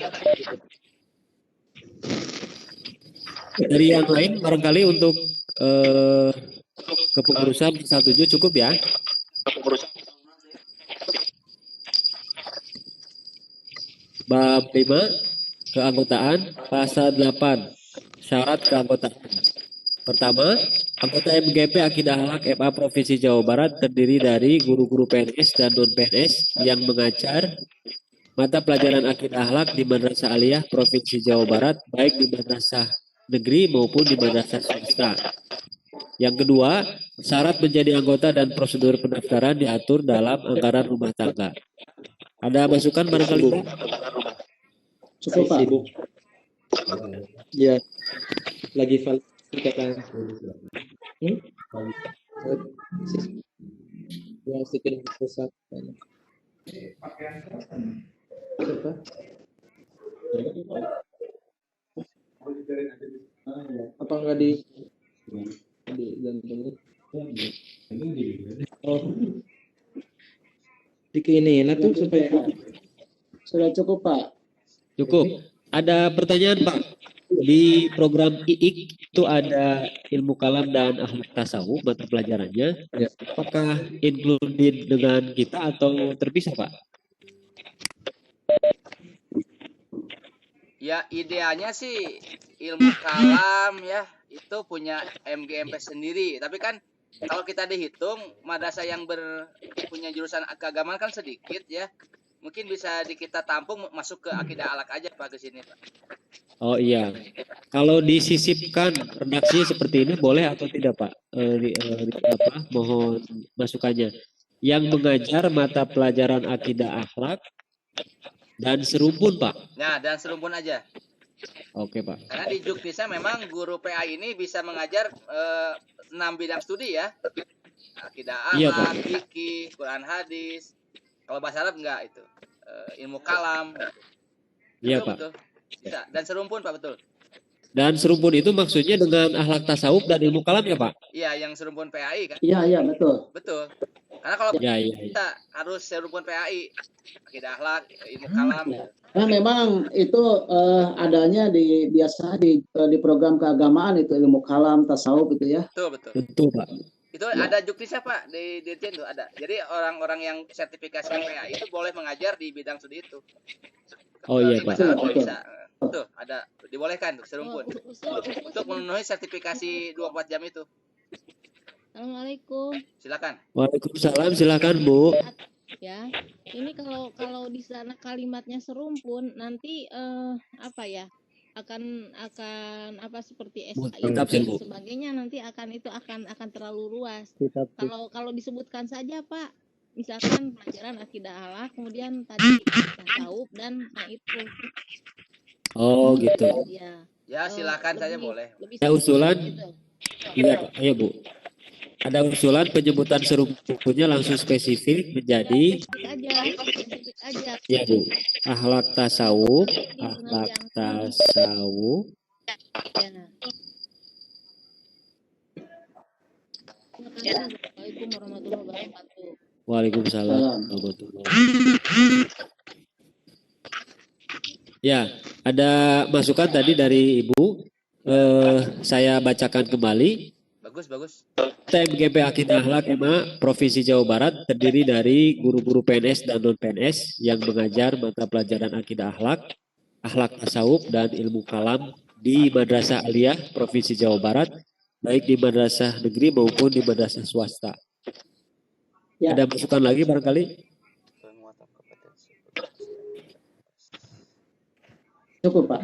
Dari yang lain barangkali untuk kepengurusan pasal 7 cukup ya. Bab 5, keanggotaan, pasal 8, syarat keanggotaan. Pertama, anggota MGP Akidah Akhlak MA Provinsi Jawa Barat terdiri dari guru-guru PNS dan non-PNS yang mengajar mata pelajaran Akidah Akhlak di Madrasah Aliyah Provinsi Jawa Barat, baik di madrasah negeri maupun di madrasah swasta. Yang kedua, syarat menjadi anggota dan prosedur pendaftaran diatur dalam anggaran rumah tangga. Ada masukan barangkali Pak? Cukup Pak. Ya, lagi valid kata. Ya, sedikit pusat. Siapa? Apa enggak di gantungnya? Oh, dikeinin tuh supaya Sudah cukup Pak. Cukup. Ada pertanyaan Pak. Di program IIK itu ada ilmu kalam dan akhlak tasawuf mata pelajarannya. Ya. Apakah included dengan kita atau terpisah Pak? Ya idealnya sih ilmu kalam ya itu punya MGMP sendiri. Tapi kan kalau kita dihitung madrasah yang punya jurusan keagamaan kan sedikit ya. Mungkin bisa kita tampung masuk ke akidah alak aja Pak ke sini Pak. Oh iya. Kalau disisipkan redaksi seperti ini boleh atau tidak Pak? Mohon masukannya. Yang mengajar mata pelajaran akidah akhlak dan serumpun Pak. Nah dan serumpun aja. Oke Pak. Karena di Juknisa memang guru PA ini bisa mengajar 6 bidang studi ya. Akidah Iya, akhlak, Pak. fikih, Quran hadis. Kalau bahasa Arab enggak itu. Ilmu kalam. Iya Betul, Pak. betul. Bisa. Dan serumpun Pak betul. Dan serumpun itu maksudnya dengan akhlak tasawuf dan ilmu kalam ya Pak? Iya yang serumpun PAI kan. Iya betul. Betul. Karena kalau Ya, ya, ya. kita harus serumpun PAI. Akidah akhlak, ilmu kalam. Nah memang itu adanya biasa di program keagamaan itu ilmu kalam, tasawuf itu ya. Betul, betul. Betul Pak. Itu ada Juknisa Pak di Dirjen tuh ada. Jadi orang-orang yang sertifikasi PAI itu boleh mengajar di bidang studi itu. Oh iya Di Pak. bahasa Arab Betul. bisa. Tuh ada dibolehkan untuk serumpun. Untuk memenuhi sertifikasi 24 jam itu. Assalamualaikum. Silakan. Waalaikumsalam, silakan Bu. Ya, ini kalau di sana kalimatnya serumpun, nanti apa ya? Akan apa seperti SAI Tetap, dan Bu. sebagainya nanti akan terlalu luas. Tetap. Kalau disebutkan saja Pak, misalkan pelajaran akidah Allah, kemudian tadi tasawuf dan itu. Oh gitu. Ya. Ya silakan saja boleh. Lebih Ada usulan? gitu. Iya Pak. Ayo Bu. Ada usulan penyebutan serumpunnya langsung spesifik menjadi Spesifik aja. ya Bu. Akhlak tasawuf, akhlak tasawuf. Ya. Assalamualaikum warahmatullahi wabarakatuh. Waalaikumsalam warahmatullahi. Ya, ada masukan tadi dari Ibu. Saya bacakan kembali. Bagus. TMGP Akidah Akhlak MA Provinsi Jawa Barat terdiri dari guru-guru PNS dan non-PNS yang mengajar mata pelajaran akidah akhlak, akhlak tasawuf dan ilmu kalam di Madrasah Aliyah Provinsi Jawa Barat, baik di madrasah negeri maupun di madrasah swasta. Ya. Ada masukan lagi barangkali? Cukup Pak.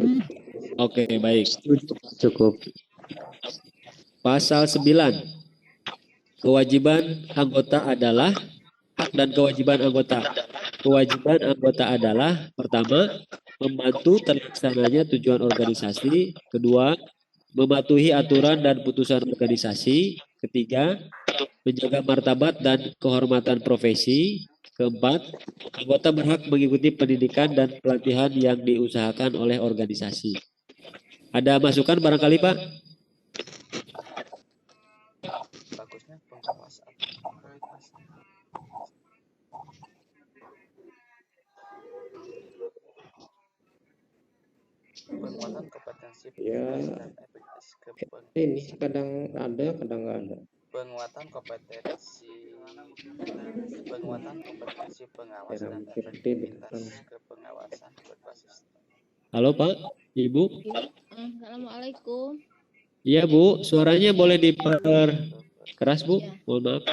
Oke, baik. Cukup. Pasal 9. Kewajiban anggota adalah hak dan kewajiban anggota. Kewajiban anggota adalah pertama, membantu terlaksananya tujuan organisasi, kedua, mematuhi aturan dan putusan organisasi, ketiga, menjaga martabat dan kehormatan profesi, keempat, anggota berhak mengikuti pendidikan dan pelatihan yang diusahakan oleh organisasi. Ada masukan barangkali Pak? Bagusnya pengawasan. Penguatan kompetensi Ya. dan efektivitas Ini kadang ada, kadang nggak ada. penguatan kompetensi pengawas Ya, dan mungkin efektivitas kepengawasan berbasis. Halo Pak, Ibu. Assalamualaikum. Iya Bu, suaranya boleh diperkeras Bu, Ya. mohon maaf.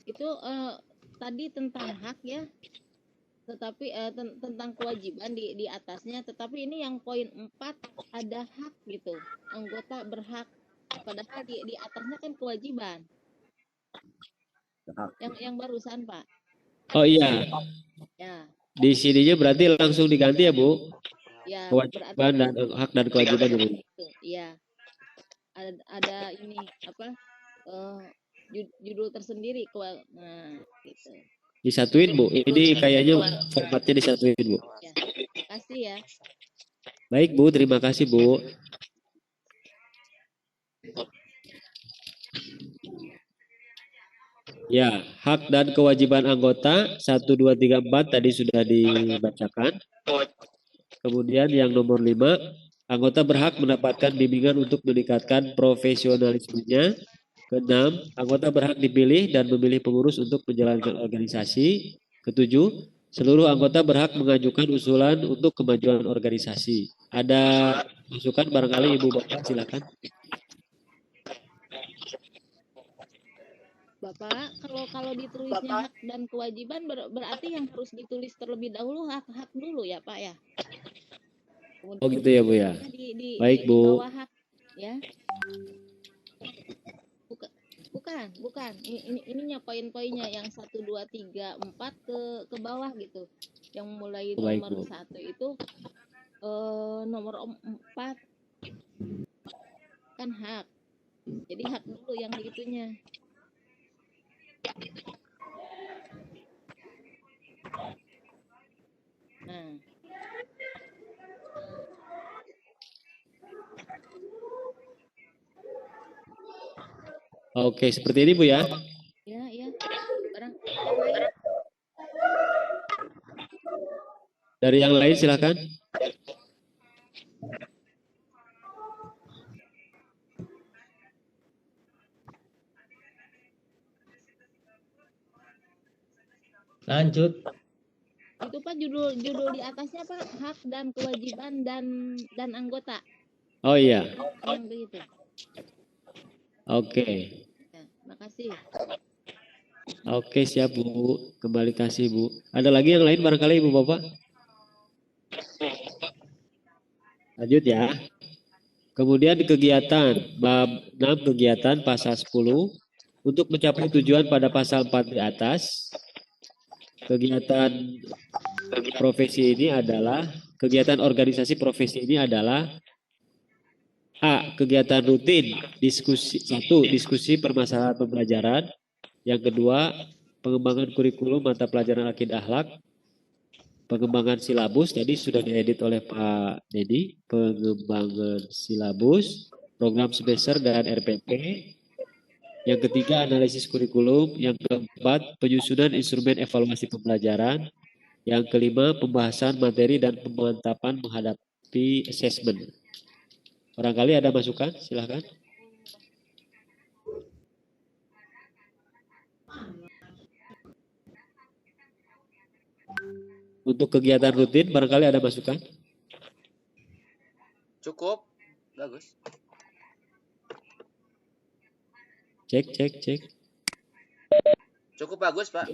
Itu tadi tentang hak ya, tetapi tentang kewajiban di atasnya, tetapi ini yang poin 4 ada hak gitu, anggota berhak, padahal di atasnya kan kewajiban. Yang barusan Pak. Oh iya, Ya. di sininya berarti langsung diganti ya Bu? Ya, kewajiban berarti dan hak dan kewajiban ya Bu. itu. Iya, ada ini apa? Judul tersendiri nah gitu. Disatuin Bu. Ini kayaknya formatnya disatuin Bu. Ya, kasih ya. Baik Bu, terima kasih Bu. Ya, hak dan kewajiban anggota 1, 2, 3, 4 tadi sudah dibacakan. Kemudian yang nomor 5, anggota berhak mendapatkan bimbingan untuk meningkatkan profesionalismenya. Keenam, anggota berhak dipilih dan memilih pengurus untuk menjalankan organisasi. Ketujuh, seluruh anggota berhak mengajukan usulan untuk kemajuan organisasi. Ada masukan barangkali Ibu Bapak silakan. Bapak, kalau ditulisnya hak dan kewajiban berarti yang harus ditulis terlebih dahulu hak dulu ya Pak ya. Kemudian Oh gitu ya Bu ya. Baik di Bu. bawah hak ya. Bukan. Ininya poin-poinnya yang 1, 2, 3, 4 ke bawah gitu. Yang mulai Baik, nomor Bu. 1 itu nomor 4 kan hak. Jadi hak dulu yang dihitungnya. Nah. Oke, seperti ini Bu ya. Ya. Dari yang lain silakan. Lanjut. Itu Pak judul di atasnya Pak, hak dan kewajiban dan anggota. Oh iya. Yang begitu. Oke. Ya, makasih. Oke, siap Bu. Kembali kasih Bu. Ada lagi yang lain barangkali Ibu Bapak? Lanjut ya. Kemudian kegiatan, bab 6 kegiatan pasal 10 untuk mencapai tujuan pada pasal 4 di atas. Kegiatan profesi ini adalah kegiatan organisasi profesi ini adalah A. Kegiatan rutin diskusi 1. Diskusi permasalahan pembelajaran. Yang kedua, pengembangan kurikulum mata pelajaran akidah akhlak. Pengembangan silabus tadi sudah diedit oleh Pak Dedi. Pengembangan silabus, program semester dan RPP. Yang ketiga, analisis kurikulum. Yang keempat, penyusunan instrumen evaluasi pembelajaran. Yang kelima, pembahasan materi dan pemantapan menghadapi asesmen. Barangkali ada masukan, silakan. Untuk kegiatan rutin, barangkali ada masukan. Cukup, bagus. Cek. Cukup bagus Pak.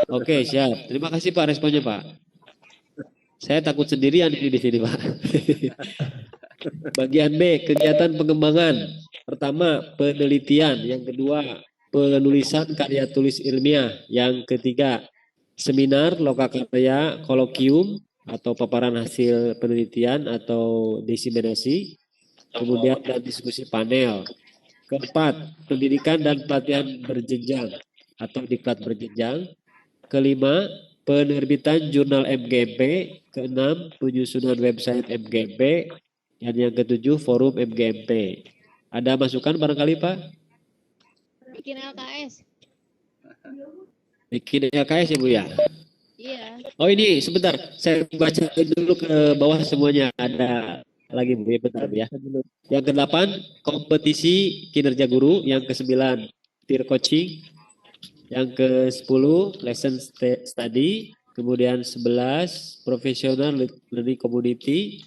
Oke, siap. Terima kasih Pak responnya Pak. Saya takut sendirian ini di sini Pak. Bagian B, kegiatan pengembangan. Pertama, penelitian. Yang kedua, penulisan karya tulis ilmiah. Yang ketiga, seminar, lokakarya, kolokium atau paparan hasil penelitian atau diseminasi. Kemudian dan diskusi panel. Keempat, pendidikan dan pelatihan berjenjang atau diklat berjenjang. Kelima, penerbitan jurnal MGMP. Keenam, penyusunan website MGMP. Dan yang ketujuh, forum MGMP. Ada masukan barangkali Pak? Bikin LKS. Bikin LKS ya Bu ya? Iya. Oh ini sebentar, saya baca dulu ke bawah semuanya. Ada lagi Bu ya, bentar Bu ya. Yang ke-8, kompetisi kinerja guru. Yang ke-9, peer coaching. Yang ke-10, lesson study. Kemudian 11, professional learning community.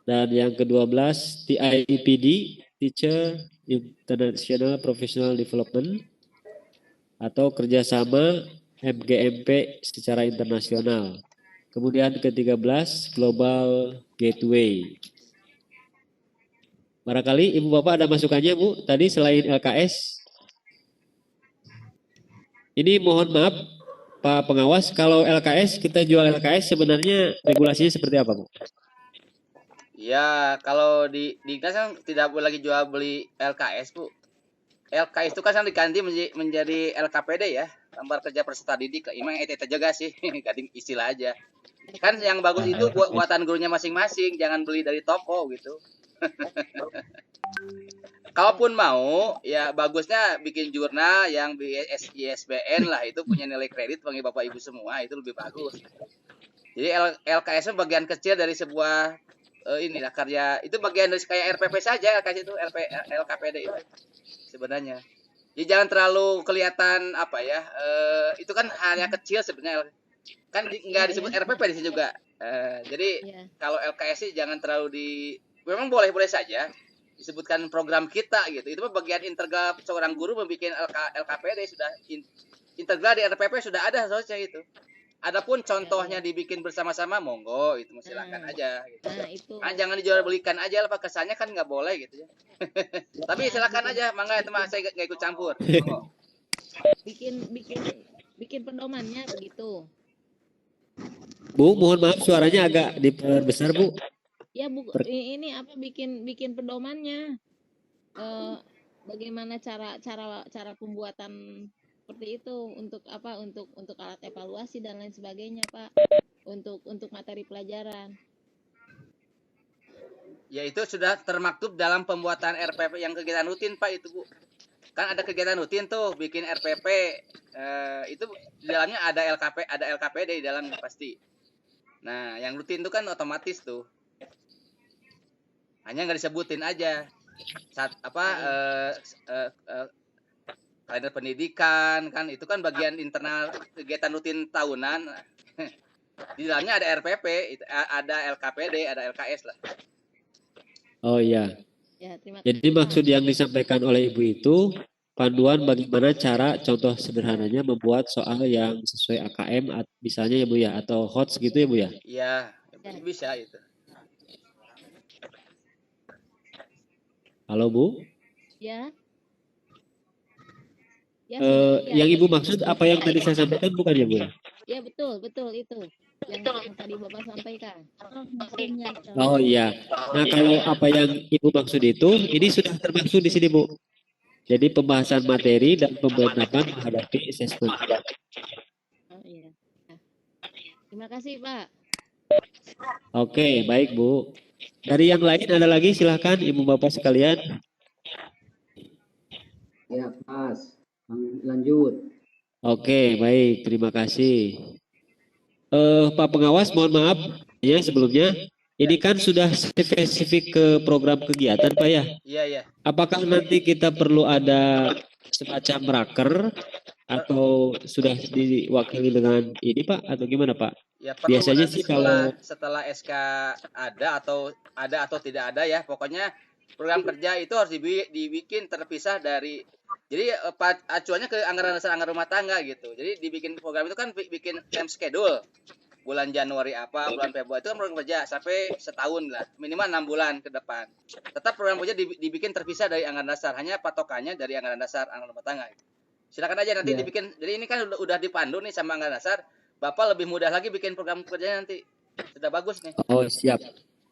Dan yang ke-12, TIPD, Teacher International Professional Development. Atau kerjasama MGMP secara internasional. Kemudian ke-13, Global Gateway. Barangkali Ibu Bapak ada masukannya Bu, tadi selain LKS. Ini mohon maaf Pak Pengawas, kalau LKS kita jual LKS sebenarnya regulasinya seperti apa Bu? Ya, kalau di Dinas kan tidak boleh lagi jual beli LKS, Bu. LKS itu kan sekarang diganti menjadi LKPD ya, lembar kerja peserta didik. Emang itu juga sih, gading istilah aja. Kan yang bagus itu buatan gurunya masing-masing, jangan beli dari toko gitu. Kalaupun mau, ya bagusnya bikin jurnal yang ISBN lah, itu punya nilai kredit bagi Bapak Ibu semua, itu lebih bagus. Jadi LKS itu bagian kecil dari sebuah inilah karya, itu bagian dari kayak RPP saja. LKS itu LKPD itu sebenarnya. Jadi jangan terlalu kelihatan apa ya, itu kan hanya kecil sebenarnya, kan nggak disebut RPP di sini juga. Jadi kalau LKS sih jangan terlalu memang boleh-boleh saja disebutkan program kita gitu. Itu bagian integral seorang guru membuat LKPD, sudah integral di RPP sudah ada soalnya itu. Adapun contohnya dibikin bersama-sama, monggo itu silakan aja gitu. Itu. Jangan dijual belikan aja lah, Pak, kesannya kan nggak boleh gitu ya. Tapi silakan aja, mangga itu mah saya nggak ikut campur. Bikin pedomannya begitu. Bu, mohon maaf suaranya agak diperbesar, Bu. Ya, Bu, ini apa bikin pedomannya. Bagaimana cara pembuatan seperti itu untuk apa? Untuk alat evaluasi dan lain sebagainya, Pak. Untuk materi pelajaran. Ya itu sudah termaktub dalam pembuatan RPP yang kegiatan rutin, Pak, itu, Bu. Kan ada kegiatan rutin tuh bikin RPP, itu di dalamnya ada LKPD di dalamnya pasti. Nah, yang rutin itu kan otomatis tuh. Hanya nggak disebutin aja. Kalender pendidikan kan itu kan bagian internal kegiatan rutin tahunan. Di dalamnya ada RPP, ada LKPD, ada LKS lah. Oh iya. Ya, terima kasih. Jadi maksud yang disampaikan oleh Ibu itu panduan bagaimana cara contoh sederhananya membuat soal yang sesuai AKM misalnya ya Bu ya, atau HOTS gitu ya Bu ya? Iya, bisa itu. Halo Bu? Ya. Yang Ibu maksud apa yang tadi saya sampaikan bukan ya Bu ya? Ya betul itu yang tadi Bapak sampaikan. Oh iya. Nah kalau apa yang Ibu maksud itu, ini sudah termaksud di sini Bu. Jadi pembahasan materi dan pembenaran menghadapi asesmen. Oh iya. Nah, terima kasih Pak. Oke, baik Bu. Dari yang lain ada lagi, silahkan Ibu Bapak sekalian. Ya, Mas. Lanjut. Oke, baik. Terima kasih. Pak Pengawas, mohon maaf ya sebelumnya. Ini kan sudah spesifik ke program kegiatan, Pak ya? Iya. Apakah nanti kita perlu ada semacam raker atau sudah diwakili dengan ini, Pak? Atau gimana, Pak? Ya, biasanya sih setelah SK ada atau tidak ada ya, pokoknya program kerja itu harus dibikin terpisah dari. Jadi acuannya ke anggaran dasar anggaran rumah tangga gitu. Jadi dibikin program itu kan bikin time schedule. Bulan Januari apa, bulan Februari itu kan program kerja sampai setahun lah, minimal 6 bulan ke depan. Tetap program kerja dibikin terpisah dari anggaran dasar, hanya patokannya dari anggaran dasar anggaran rumah tangga. Silakan aja nanti dibikin. Jadi ini kan udah dipandu nih sama anggaran dasar. Bapak lebih mudah lagi bikin program kerjanya nanti. Sudah bagus nih. Oh, siap.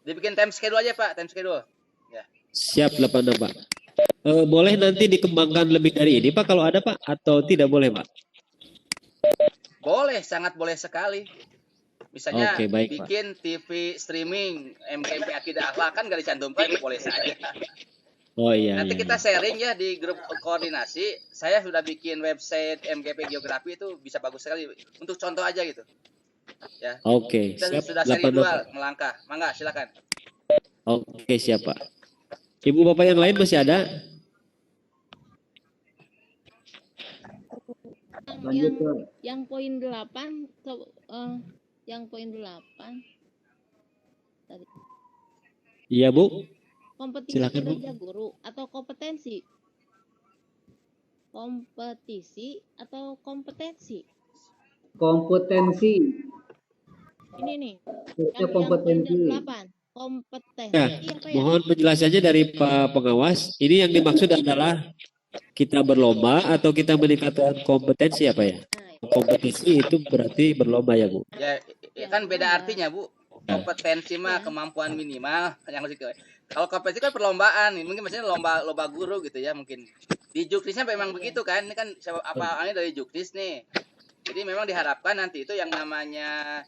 Dibikin time schedule aja, Pak, time schedule. Ya. Siap, 86, Pak. Boleh nanti dikembangkan lebih dari ini, Pak, kalau ada, Pak, atau tidak boleh, Pak? Boleh, sangat boleh sekali. Misalnya baik, bikin Pak. TV streaming MKP Akidah Akhlak kan nggak dicantumkan, boleh saja. Oh iya. Nanti kita sharing ya di grup koordinasi. Saya sudah bikin website MKP Geografi, itu bisa bagus sekali. Untuk contoh aja gitu. Ya. Oke. Kita sudah seri 2 melangkah. Mangga, silakan. Oke, siap Pak. Ibu Bapak yang lain masih ada? Yang poin 8 yang poin 8 tadi. Iya, Bu. Kompetisi Silakan, Bu. kinerja guru atau kompetensi? Kompetisi atau kompetensi? Kompetensi. Ini nih. Kompetensi. Yang poin 8. Kompetensi. Ya, mohon penjelasannya dari Pak Pengawas. Ini yang dimaksud adalah kita berlomba atau kita meningkatkan kompetensi apa ya? Kompetisi itu berarti berlomba ya, Bu? Ya kan beda artinya, Bu. kompetensi mah kemampuan minimal yang harus kalau kompetensi kan perlombaan, mungkin maksudnya lomba guru gitu ya mungkin. Di Juknisnya memang begitu kan, ini kan ini dari Juknis nih. Jadi memang diharapkan nanti itu yang namanya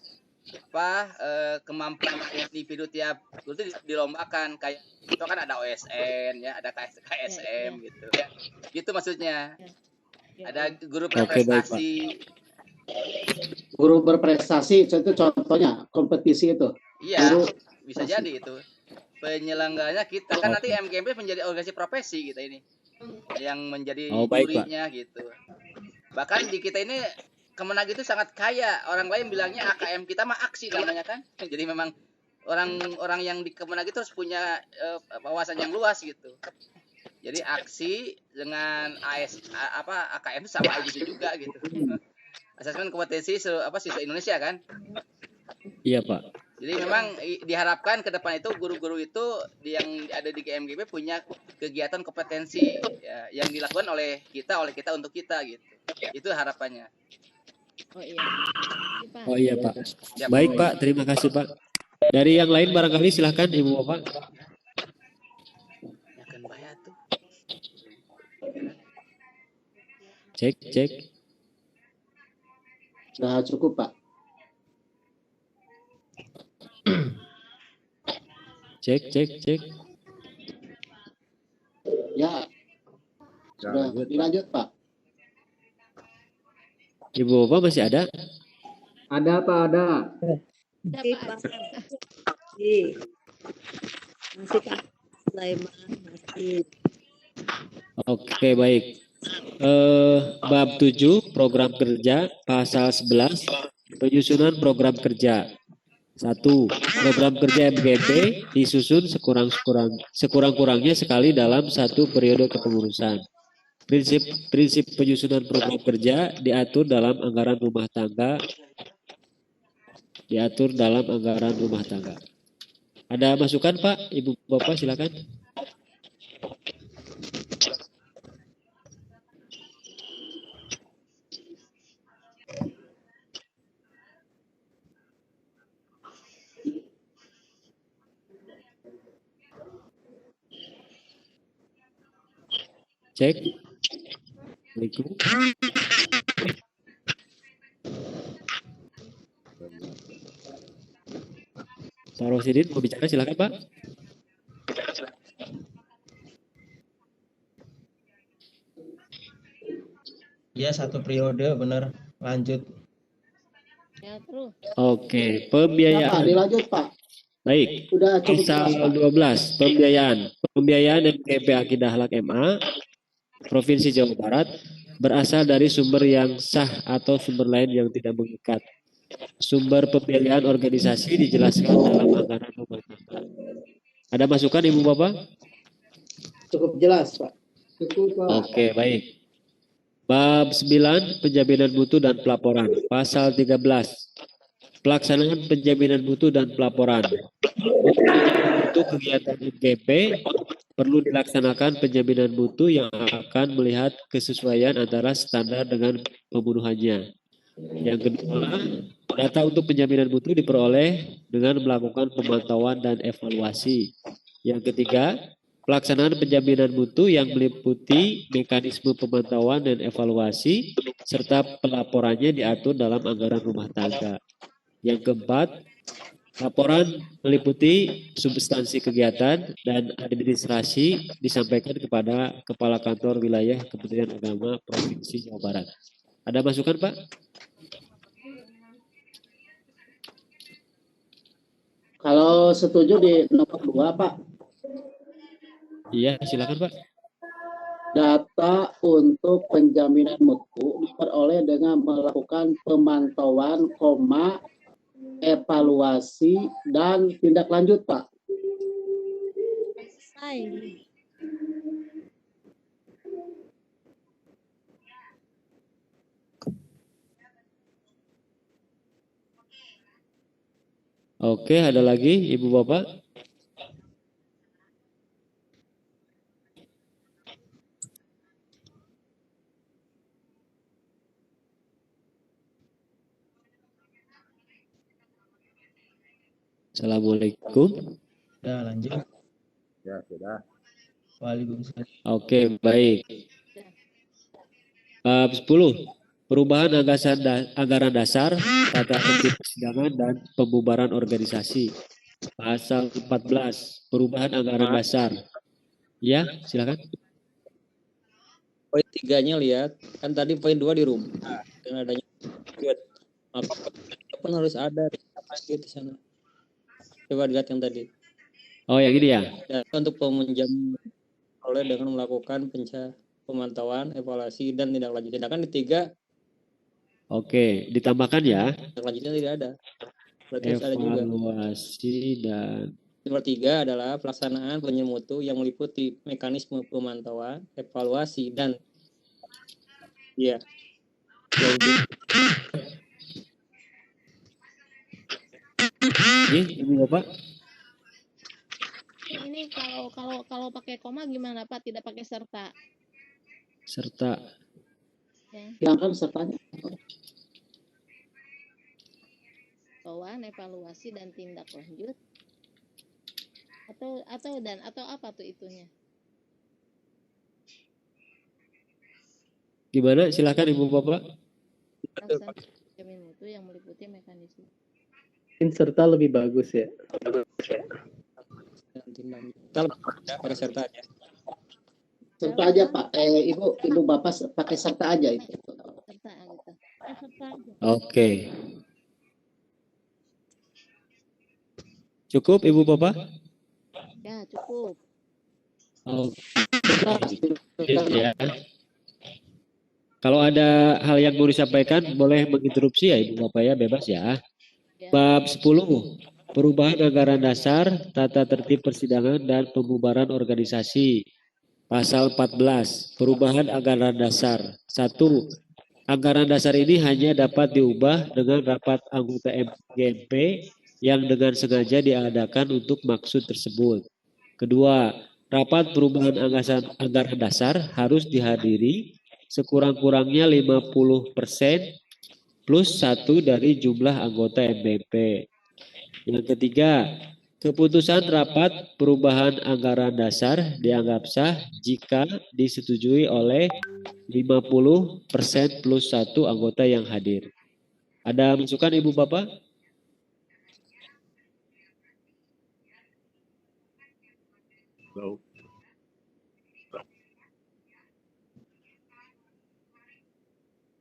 kemampuan individu tiap guru itu dilombakan, kayak itu kan ada OSN ya, ada KSM gitu. Gitu maksudnya. Ada guru berprestasi. Guru berprestasi itu contohnya kompetisi itu. Iya, Guru bisa jadi itu. Penyelenggaranya kita kan nanti MGMP menjadi organisasi profesi kita ini. Yang menjadi jurinya gitu. Bahkan di kita ini Kemenag itu sangat kaya. Orang lain bilangnya AKM kita mah aksi namanya kan. Jadi memang orang-orang yang di Kemenag itu harus punya wawasan yang luas gitu. Jadi aksi dengan AKM itu sama aja juga gitu. Asesmen kompetensi siswa Indonesia kan? Iya, Pak. Jadi memang diharapkan ke depan itu guru-guru itu yang ada di GMGP punya kegiatan kompetensi ya, yang dilakukan oleh kita untuk kita gitu. Itu harapannya. Oh iya, Pak. Baik, Pak. Terima kasih, Pak. Dari yang lain barangkali silahkan Ibu Bapak. Cek. Sudah cukup, Pak. Cek. Ya. Sudah dilanjut, Pak. Ibu Bapak masih ada? Ada, Pak, ada. Masih Pak. Masih Pak Sulaiman, masih. Oke, baik. Bab 7 program kerja pasal 11 penyusunan program kerja. 1. Program kerja MGP disusun sekurang-kurangnya sekali dalam satu periode kepengurusan. Prinsip penyusunan program kerja diatur dalam anggaran rumah tangga. Ada masukan, Pak? Ibu Bapak silakan. Cek. Assalamualaikum. Pak Rosidin mau bicara silakan, Pak. Ya, satu periode benar. Lanjut. Ya, terus. Oke, pembiayaan. Pak, dilanjut, Pak. Baik. Sudah cukup, Pasal 12, pembiayaan MGP Akidah Halak MA Provinsi Jawa Barat berasal dari sumber yang sah atau sumber lain yang tidak mengikat. Sumber pembiayaan organisasi dijelaskan dalam anggaran rumah tangga. Ada masukan, Ibu Bapak? Cukup jelas, Pak. Cukup, Pak. Oke, baik. Bab 9, penjaminan mutu dan pelaporan. Pasal 13, pelaksanaan penjaminan mutu dan pelaporan. Untuk kegiatan MGP, perlu dilaksanakan penjaminan mutu yang akan melihat kesesuaian antara standar dengan pembunuhannya. Yang kedua, data untuk penjaminan mutu diperoleh dengan melakukan pemantauan dan evaluasi. Yang ketiga, pelaksanaan penjaminan mutu yang meliputi mekanisme pemantauan dan evaluasi serta pelaporannya diatur dalam anggaran rumah tangga. Yang keempat, laporan meliputi substansi kegiatan dan administrasi disampaikan kepada Kepala Kantor Wilayah Kementerian Agama Provinsi Jawa Barat. Ada masukan, Pak? Kalau setuju di nomor 2, Pak. Iya, silakan, Pak. Data untuk penjaminan mutu diperoleh dengan melakukan pemantauan, evaluasi, dan tindak lanjut, Pak. Selesai. Oke, ada lagi Ibu Bapak? Assalamualaikum. Ya, lanjut. Ya, sudah. Waalaikumsalam. Oke, baik. Bab 10. Perubahan anggaran dasar, tata tertib persidangan, dan pembubaran organisasi. Pasal 14. Perubahan anggaran dasar. Ya, silakan. Poin 3-nya lihat, kan tadi poin 2 dirubah dengan adanya good. Maka pun harus ada di sana. Coba lihat yang tadi. Oh, yang ini ya? Dan untuk peminjam oleh dengan melakukan pemantauan, evaluasi, dan tindak lanjut. Tindakan di 3. Oke, ditambahkan ya. Tindak lanjutnya tidak ada. Berarti harus ada juga. Evaluasi dan Nomor 3 adalah pelaksanaan penilaian mutu yang meliputi mekanisme pemantauan, evaluasi, dan ya. Ibu Bapak. Ini kalau pakai koma gimana Pak? Tidak pakai serta. Serta. Ya. Hilangkan sertanya. Pemantauan, evaluasi, dan tindak lanjut. Atau apa tuh itunya? Gimana? Silakan Ibu Bapak. Pelaksanaan mutu yang meliputi mekanisme. Serta lebih bagus ya. Pakai serta aja. Serta aja Pak. Ibu Bapak pakai serta aja itu. Serta gitu. Serta aja. Oke. Cukup Ibu Bapak? Ya, cukup. Ya. Kalau ada hal yang mau disampaikan, boleh menginterupsi ya Ibu Bapak ya, bebas ya. Bab 10. Perubahan anggaran dasar, tata tertib persidangan, dan pembubaran organisasi. Pasal 14. Perubahan anggaran dasar. 1. Anggaran dasar ini hanya dapat diubah dengan rapat anggota MGMP yang dengan sengaja diadakan untuk maksud tersebut. Kedua, rapat perubahan anggaran dasar harus dihadiri sekurang-kurangnya 50% plus 1 dari jumlah anggota MBP. Yang ketiga, keputusan rapat perubahan anggaran dasar dianggap sah jika disetujui oleh 50% plus 1 anggota yang hadir. Ada masukan Ibu Bapak?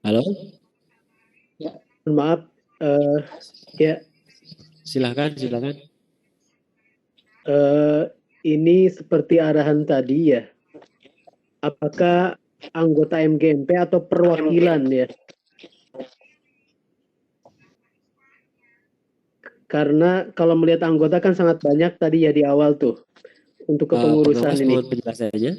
Halo? Ya, maaf. Ya. Silakan. Ini seperti arahan tadi ya. Apakah anggota MGMP atau perwakilan ya? Karena kalau melihat anggota kan sangat banyak tadi ya di awal tuh untuk kepengurusan ini. Mohon penjelasannya.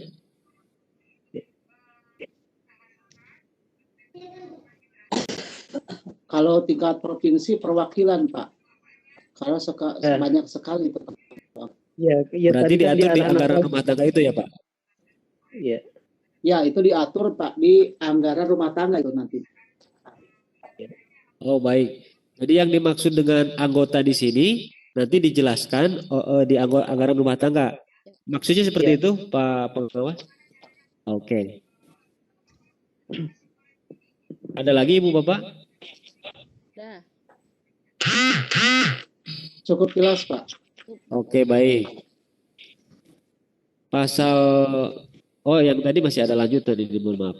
Kalau tingkat provinsi perwakilan Pak. Kalau sebanyak sekali Pak. Ya, berarti diatur di anggaran rumah tangga itu ya Pak? Iya. Ya, itu diatur Pak di anggaran rumah tangga itu nanti. Oh baik. Jadi yang dimaksud dengan anggota di sini nanti dijelaskan di anggaran rumah tangga. Maksudnya seperti itu Pak Pengawas? Oke. Ada lagi Ibu Bapak? Dah. Cukup jelas Pak. Oke baik. Pasal yang tadi masih ada lanjutan ini, mohon maaf.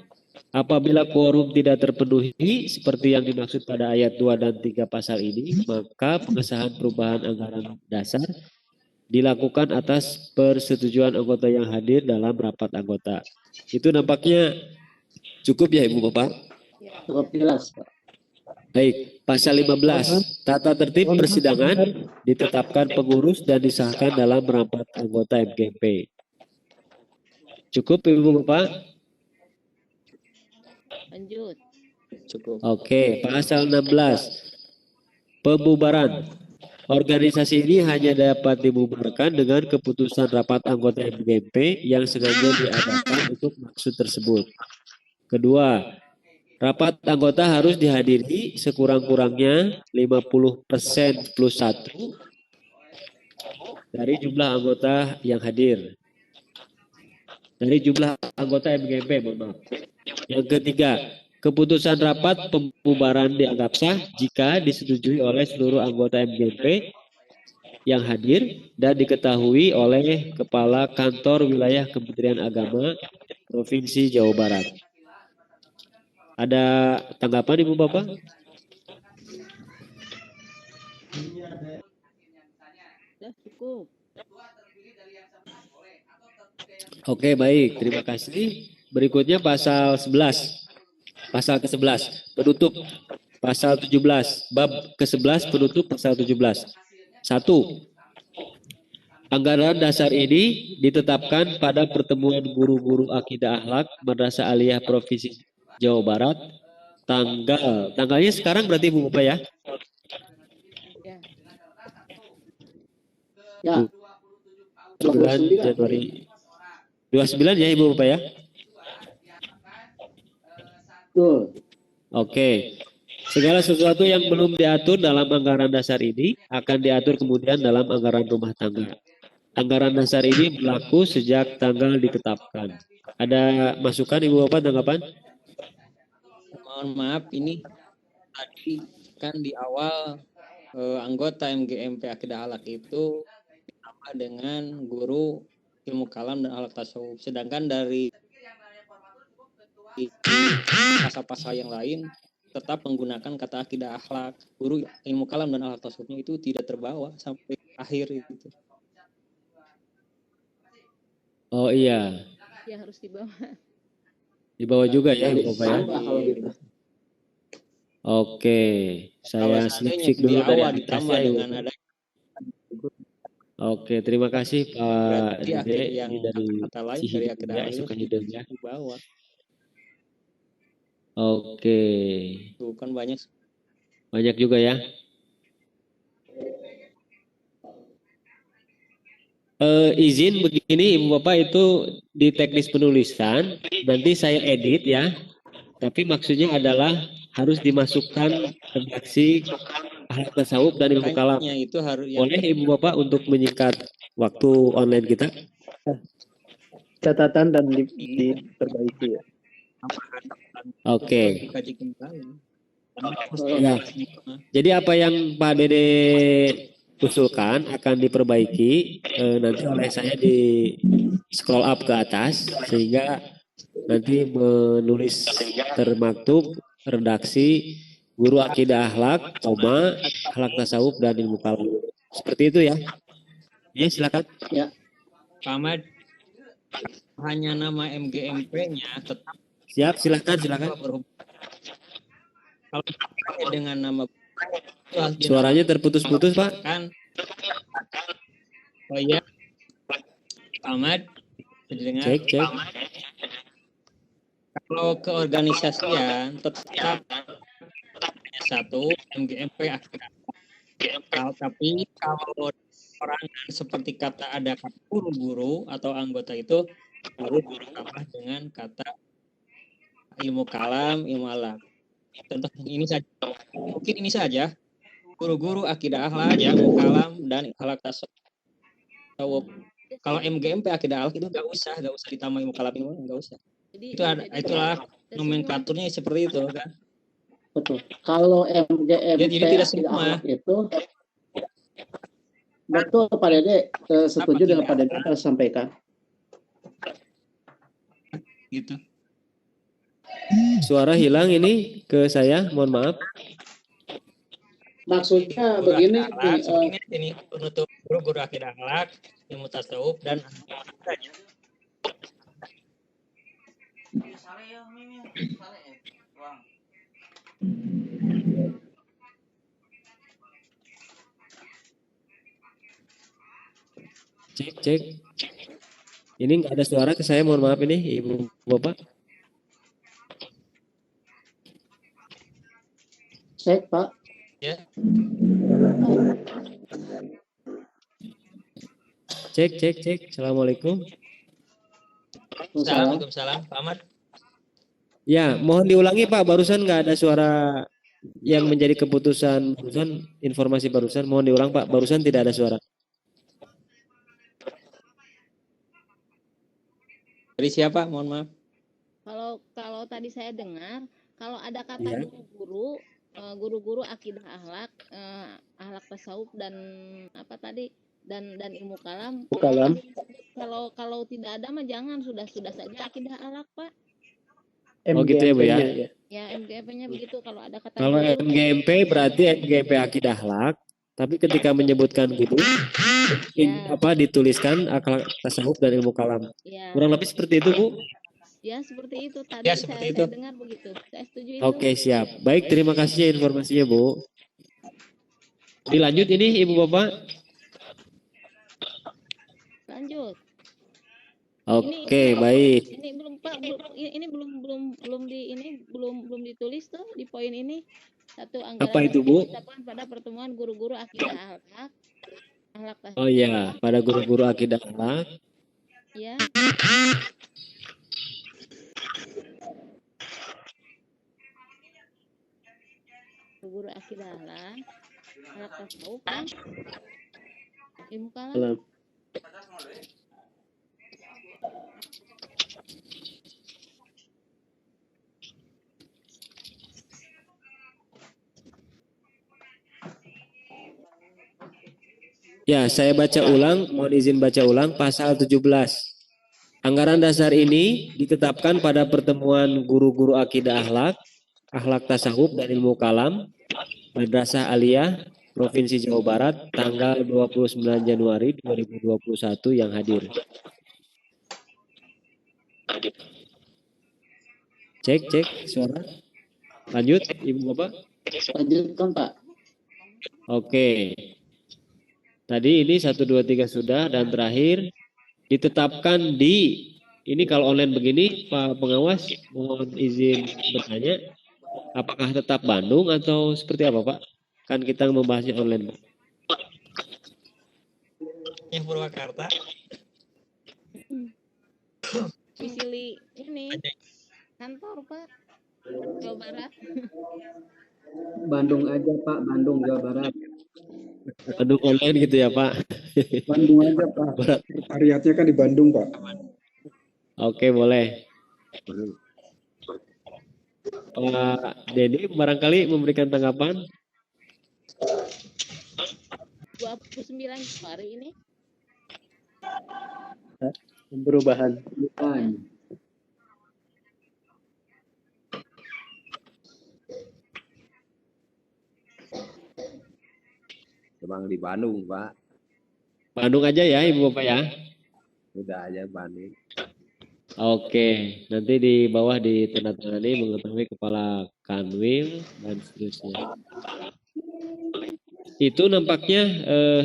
Apabila quorum tidak terpenuhi seperti yang dimaksud pada ayat 2 dan 3 pasal ini, maka pengesahan perubahan anggaran dasar dilakukan atas persetujuan anggota yang hadir dalam rapat anggota. Itu nampaknya cukup ya Ibu Bapak? Cukup jelas Pak. Baik, pasal 15, tata tertib persidangan ditetapkan pengurus dan disahkan dalam rapat anggota MGMP. Cukup Ibu Bapak? Lanjut. Cukup. Oke, pasal 16, pembubaran. Organisasi ini hanya dapat dibubarkan dengan keputusan rapat anggota MGMP yang sengaja diadakan untuk maksud tersebut. Kedua, rapat anggota harus dihadiri sekurang-kurangnya 50% plus 1 dari jumlah anggota yang hadir. Dari jumlah anggota MGMP, mohon maaf. Yang ketiga, keputusan rapat pembubaran dianggap sah jika disetujui oleh seluruh anggota MGMP yang hadir dan diketahui oleh Kepala Kantor Wilayah Kementerian Agama Provinsi Jawa Barat. Ada tanggapan Ibu Bapak? Sudah cukup. Oke, baik. Terima kasih. Berikutnya pasal 11. Pasal ke-11, penutup. Pasal 17, bab ke-11 penutup pasal 17. 1. Anggaran dasar ini ditetapkan pada pertemuan guru-guru akidah akhlak Madrasah Aliyah Provinsi Jawa Barat tanggalnya sekarang berarti Ibu Bapak ya? Ya. 9 Januari 29 ya Ibu Bapak ya? Betul. Oke. Segala sesuatu yang belum diatur dalam anggaran dasar ini akan diatur kemudian dalam anggaran rumah tangga. Anggaran dasar ini berlaku sejak tanggal ditetapkan. Ada masukan Ibu Bapak tanggapan? Mohon maaf, ini tadi kan di awal anggota MGMP Akidah Akhlak itu ditambah dengan guru ilmu kalam dan akhlak tasawuf. Sedangkan dari pasal-pasal yang lain tetap menggunakan kata akidah akhlak. Guru ilmu kalam dan akhlak tasawufnya itu tidak terbawa sampai akhir itu. Oh iya. Ya harus dibawa. Dibawa juga ya Ibu Bapak ya? Oke. Saya snapshot dulu dari ditambah dengan ada. Oke, terima kasih Pak Dede yang dari kata lain dari akidah ya, Sukahidul ya. Dibawa. Oke. Tuh kan banyak juga ya. Izin begini Ibu Bapak itu di teknis penulisan nanti saya edit ya. Tapi maksudnya adalah harus dimasukkan redaksi akhlak tasawuf dan ilmu kalam. Itu harus Boleh Ibu Bapak untuk menyingkat waktu online kita? Catatan dan diperbaiki ya. Oke. Ya. Jadi apa yang Pak Dede usulkan akan diperbaiki nanti oleh saya di scroll up ke atas sehingga nanti menulis termaktub redaksi guru akidah akhlak, akhlak tasawuf dan ilmu kalam. Seperti itu ya. Ya silakan. Ya. Pak Ahmad, hanya nama MGMP-nya tetap. Siap, silakan. Kalau dengan nama suaranya terputus-putus Pak. Kan. Oh iya. Pak Ahmad, dengar. Cek. Kalau keorganisasian tetap satu MGMP akidah. Tapi kalau orang seperti kata ada guru-guru atau anggota itu harus ditambah dengan kata ilmu kalam, ilmu alam. Contoh ini saja, mungkin ini saja. Guru-guru akidah akhlak, ilmu kalam dan akhlak tasawuf. Kalau MGMP akidah akhlak itu nggak usah ditambah ilmu kalam, nggak usah. Itulah nomenklaturnya seperti itu kan. Betul. Kalau MGMP jadi tidak semua itu betul Pak Dede, setuju dengan Pak Dede yang sampaikan. Gitu. Suara hilang ini ke saya, mohon maaf. Maksudnya begini, ini penutup guru akidah akhlak, ilmu tasawuf dan Cek. Ini nggak ada suara ke saya, mohon maaf ini Ibu Bapak. Cek Pak. Ya. Cek. Assalamualaikum. Waalaikumsalam, Pak Ahmad. Ya, mohon diulangi Pak, barusan nggak ada suara yang menjadi keputusan barusan, informasi barusan, mohon diulang Pak, barusan tidak ada suara. Dari siapa? Mohon maaf. Kalau tadi saya dengar, kalau ada kata Iya. guru-guru akidah akhlak tasawuf dan apa tadi dan ilmu kalam. Kalam. Kalau tidak ada mah jangan, sudah saja akidah akhlak, Pak. Oh gitu ya Bu ya. MGMP-nya, ya. Ya MGP-nya begitu, kalau ada kata Kalau guru. MGMP berarti MGMP akidah akhlak, tapi ketika menyebutkan guru dituliskan akhlak tasawuf dan ilmu kalam. Ya. Kurang lebih seperti itu Bu. Ya seperti itu tadi Ya, seperti itu. saya dengar begitu. Saya setuju itu. Oke siap. Baik, terima kasih ya informasinya Bu. Dilanjut ini Ibu Bapak. Lanjut. Oke, baik. Ini belum Pak, ini belum ditulis tuh di poin ini. Satu anggaran Apa itu, Bu? ditetapkan pada pertemuan guru-guru akidah akhlak tasawuf. Oh ya, pada guru-guru akidah akhlak. Ya. Guru akidah akhlak tasawuf kan ilmu kalam. Ya, saya baca ulang, mohon izin baca ulang pasal 17. Anggaran dasar ini ditetapkan pada pertemuan guru-guru akidah akhlak tasawuf dan ilmu kalam, Madrasah Aliyah, Provinsi Jawa Barat, tanggal 29 Januari 2021 yang hadir. Cek suara. Lanjut, Ibu Bapak. Lanjutkan Pak. Oke. Tadi ini 1, 2, 3 sudah, dan terakhir ditetapkan di, ini kalau online begini Pak Pengawas mohon izin bertanya, apakah tetap Bandung atau seperti apa Pak? Kan kita membahasnya online Pak. Yang Purwakarta. Misili ini kantor Pak Jawa Barat. Bandung aja Pak, Bandung Jawa Barat. Bandung online gitu ya Pak. Bandung aja Pak. Sekretariatnya kan di Bandung Pak. Oke boleh. Pak Dedi barangkali memberikan tanggapan. 29 Januari ini. Perubahan. Memang di Bandung, Pak. Bandung aja ya Ibu Bapak ya. Udah aja Bandung. Oke, nanti di bawah ditandatangani mengetahui kepala kanwil dan seterusnya. Itu nampaknya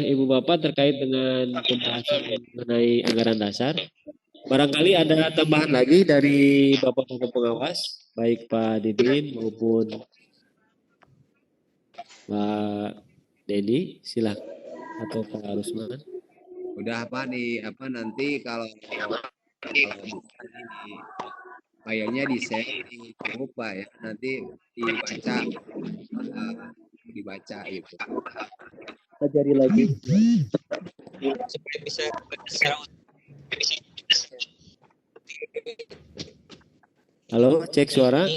Ibu Bapak terkait dengan pembahasan mengenai anggaran dasar. Barangkali ada tambahan lagi dari Bapak-Bapak pengawas, baik Pak Didin maupun Pak Dedi, silakan, atau Pak Rusman. Udah Pak nanti kalau filenya di share di grup Pak ya, nanti dibaca gitu. Pelajari lagi. Supaya bisa Halo, cek suara.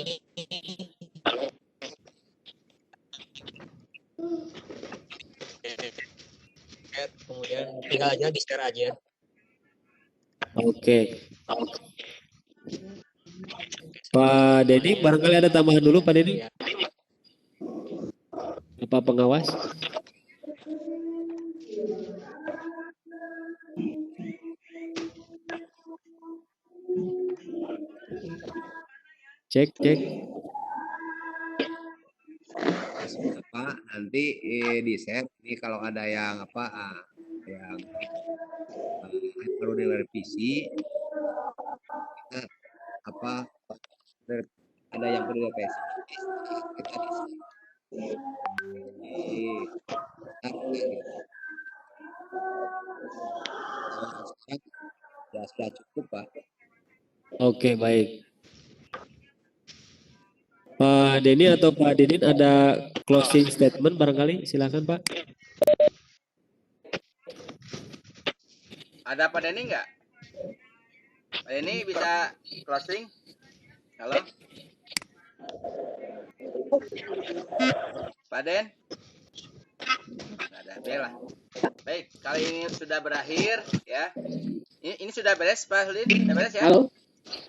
kemudian tinggal aja di share aja. Oke. Pak Dedi, barangkali ada tambahan dulu Pak Dedi. Apa pengawas? Cek. Pak nanti di share ini kalau ada yang yang perlu direvisi, kita ada yang perlu direvisi kita ya sudah cukup Pak. Oke, baik. Pak Denny atau Pak Didin ada closing statement barangkali, silakan Pak. Ada Pak Denny nggak? Pak Denny bisa closing? Halo? Pak Den? Nggak ada, baiklah. Baik, kali ini sudah berakhir ya. Ini sudah beres Pak Hulin? Sudah beres ya? Halo?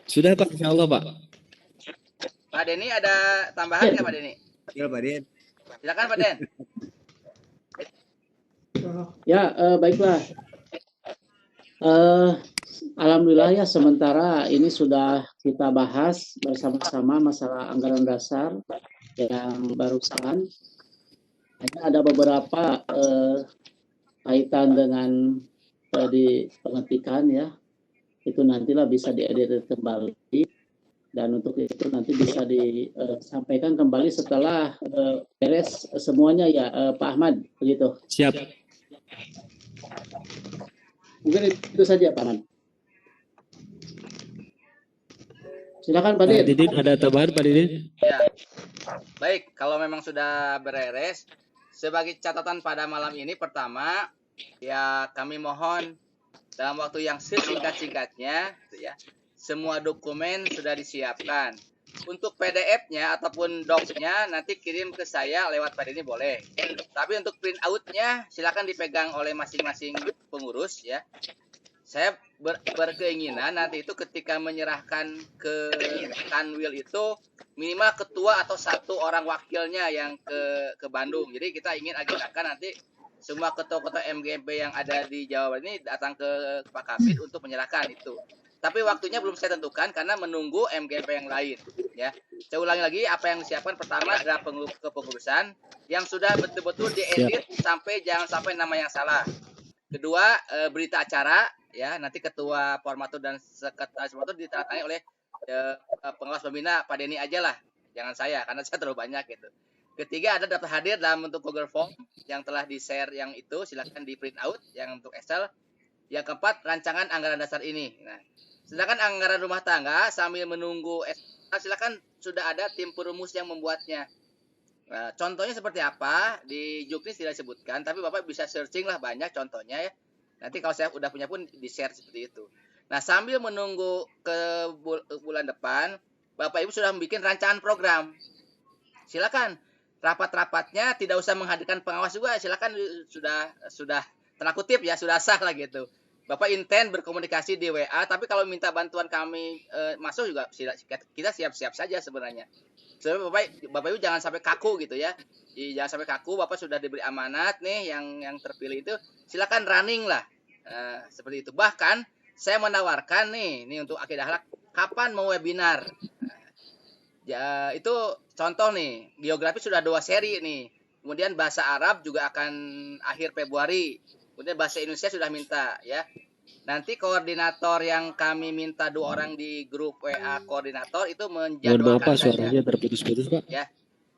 Sudah Pak, insya Allah Pak. Pak Denny ada tambahan nggak Pak Denny? Ya Pak Den. Silakan Pak Den. Ya, baiklah. Alhamdulillah ya, sementara ini sudah kita bahas bersama-sama masalah anggaran dasar yang barusan. Ada beberapa kaitan dengan di pengetikan ya. Itu nantilah bisa diedit kembali, dan untuk itu nanti bisa disampaikan kembali setelah beres semuanya ya, Pak Ahmad, begitu. Siap. Mungkin itu saja Pak Ahmad. Silakan Pak Didin. Didin, ada tambahan Pak Didin? Ya. Baik, kalau memang sudah beres, sebagai catatan pada malam ini, pertama, ya kami mohon dalam waktu yang sesingkat-singkatnya, ya, semua dokumen sudah disiapkan. Untuk PDF-nya ataupun docs-nya nanti kirim ke saya lewat Pak Denny boleh. Tapi untuk print out-nya silakan dipegang oleh masing-masing pengurus ya. Saya berkeinginan nanti itu ketika menyerahkan ke Kanwil itu minimal ketua atau satu orang wakilnya yang ke Bandung. Jadi kita ingin agendakan nanti semua ketua-ketua MGMP yang ada di Jawa Barat ini datang ke Pak Kabid untuk menyerahkan itu. Tapi waktunya belum saya tentukan karena menunggu MGMP yang lain. Ya, saya ulangi lagi apa yang disiapkan. Pertama draft kepengurusan yang sudah betul-betul diedit sampai jangan sampai nama yang salah. Kedua berita acara ya, nanti ketua Formatur dan sekretaris Formatur ditandatangani oleh pengawas pembina Pak Denny aja lah, jangan saya karena saya terlalu banyak gitu. Ketiga ada daftar hadir dalam bentuk Google Form yang telah di-share yang itu silakan di print out yang untuk Excel. Yang keempat rancangan anggaran dasar ini. Nah, sedangkan anggaran rumah tangga sambil menunggu silakan sudah ada tim perumus yang membuatnya. Nah, contohnya seperti apa di Juknis tidak disebutkan, tapi Bapak bisa searching lah banyak contohnya ya. Nanti kalau saya udah punya pun di-share seperti itu. Nah, sambil menunggu ke bulan depan, Bapak Ibu sudah membuat rancangan program. Silakan rapat-rapatnya tidak usah menghadirkan pengawas juga, silakan sudah tanda kutip ya, sudah sah lah gitu. Bapak intent berkomunikasi di WA, tapi kalau minta bantuan kami masuk juga kita siap-siap saja sebenarnya. Sebenarnya Bapak Ibu jangan sampai kaku gitu ya. Jangan sampai kaku, Bapak sudah diberi amanat nih yang terpilih itu, silakan running lah. Seperti itu. Bahkan saya menawarkan nih untuk akidah akhlak, kapan mau webinar? Ya, itu contoh nih, biografi sudah 2 seri nih. Kemudian bahasa Arab juga akan akhir Februari. Kemudian bahasa Indonesia sudah minta ya. Nanti koordinator yang kami minta 2 orang di grup WA koordinator itu menjadwalkan. Mohon maaf Pak, suaranya terputus-putus Pak. Ya.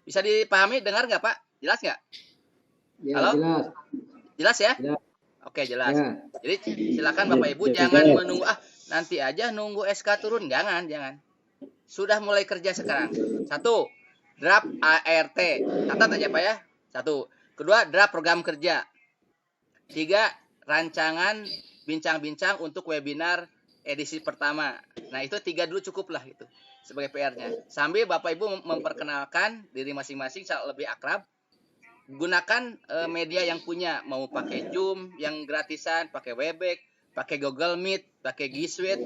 Bisa dipahami, dengar nggak Pak? Jelas nggak? Ya, halo? jelas. Jelas ya? Ya. Oke, jelas. Ya. Jadi silakan Bapak Ibu jangan menunggu nanti aja nunggu SK turun, jangan. Sudah mulai kerja sekarang. 1, draft ART. Catat aja Pak ya. 1. Kedua, draft program kerja. 3, rancangan bincang-bincang untuk webinar edisi pertama. Nah, itu 3 dulu cukup lah itu sebagai PR-nya. Sambil Bapak Ibu memperkenalkan diri masing-masing lebih akrab. Gunakan media yang punya, mau pakai Zoom yang gratisan, pakai Webex, pakai Google Meet, pakai G Suite,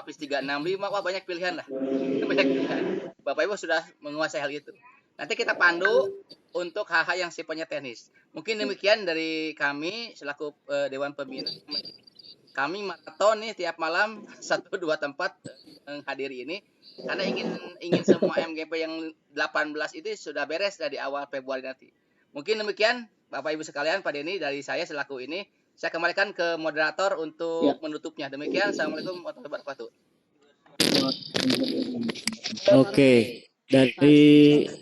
Office 365, wah banyak pilihan lah. Banyak pilihan. Bapak Ibu sudah menguasai hal itu. Nanti kita pandu untuk hal-hal yang sifatnya teknis. Mungkin demikian dari kami selaku Dewan Pembina. Kami maraton nih tiap malam 1-2 tempat menghadiri ini karena ingin semua MGP yang 18 itu sudah beres dari awal Februari nanti. Mungkin demikian Bapak Ibu sekalian, Pak Denny dari saya selaku ini. Saya kembalikan ke moderator untuk menutupnya. Demikian, Assalamualaikum warahmatullahi wabarakatuh. Oke, dari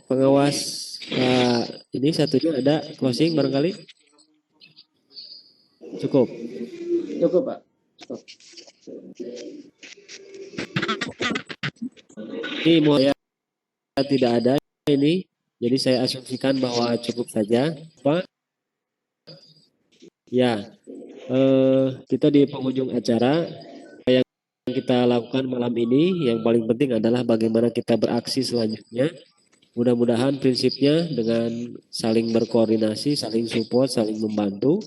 pengawas ini satunya ada closing barangkali? Cukup. Cukup Pak. Ini mau ya tidak ada ini, jadi saya asumsikan bahwa cukup saja, Pak. Ya, kita di penghujung acara yang kita lakukan malam ini, yang paling penting adalah bagaimana kita beraksi selanjutnya. Mudah-mudahan prinsipnya dengan saling berkoordinasi, saling support, saling membantu,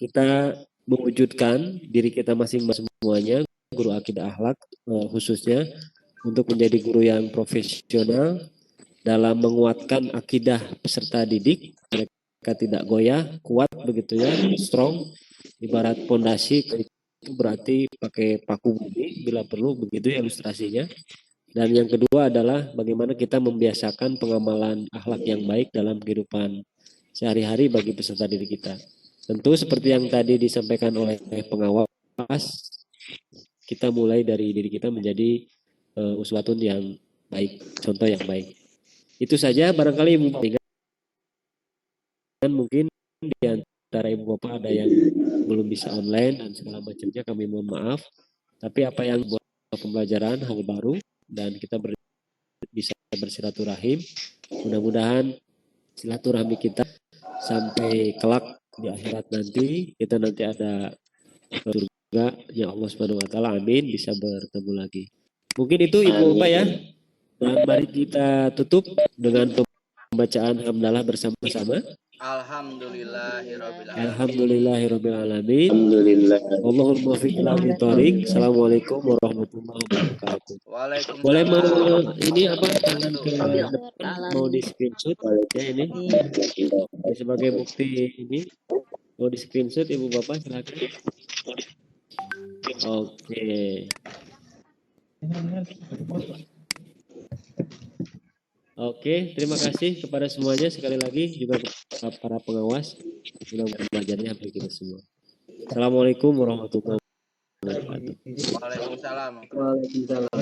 kita mewujudkan diri kita masing-masing semuanya, guru akidah akhlak khususnya, untuk menjadi guru yang profesional dalam menguatkan akidah peserta didik. Mereka tidak goyah, kuat begitu ya, strong, ibarat pondasi itu berarti pakai paku bumi bila perlu, begitu ya ilustrasinya. Dan yang kedua adalah bagaimana kita membiasakan pengamalan akhlak yang baik dalam kehidupan sehari-hari bagi peserta didik kita. Tentu seperti yang tadi disampaikan oleh pengawas, kita mulai dari diri kita menjadi uswatun yang baik, contoh yang baik. Itu saja, barangkali mungkin di antara ibu bapak ada yang belum bisa online dan segala macamnya, kami mohon maaf. Tapi apa yang buat pembelajaran hal baru dan kita bisa bersilaturahim, mudah-mudahan silaturahmi kita sampai kelak di akhirat nanti, kita nanti ada surga ya Allah Subhanahu wa taala, amin, bisa bertemu lagi. Mungkin itu ibu bapak ya. Dan mari kita tutup dengan pembacaan hamdalah bersama-sama. Alhamdulillahirabbil alamin. Allahul muwaffiq ila thoriq. Assalamualaikum warahmatullahi wabarakatuh. Boleh mau ini apa, tangan ke depan, mau di screenshot ya ini sebagai bukti ini, mau di screenshot ibu bapak, silakan. Oke. Oke, terima kasih kepada semuanya, sekali lagi juga para pengawas. Mudah-mudahan belajarnya sampai kita semua. Assalamualaikum warahmatullahi wabarakatuh. Waalaikumsalam. Waalaikumsalam.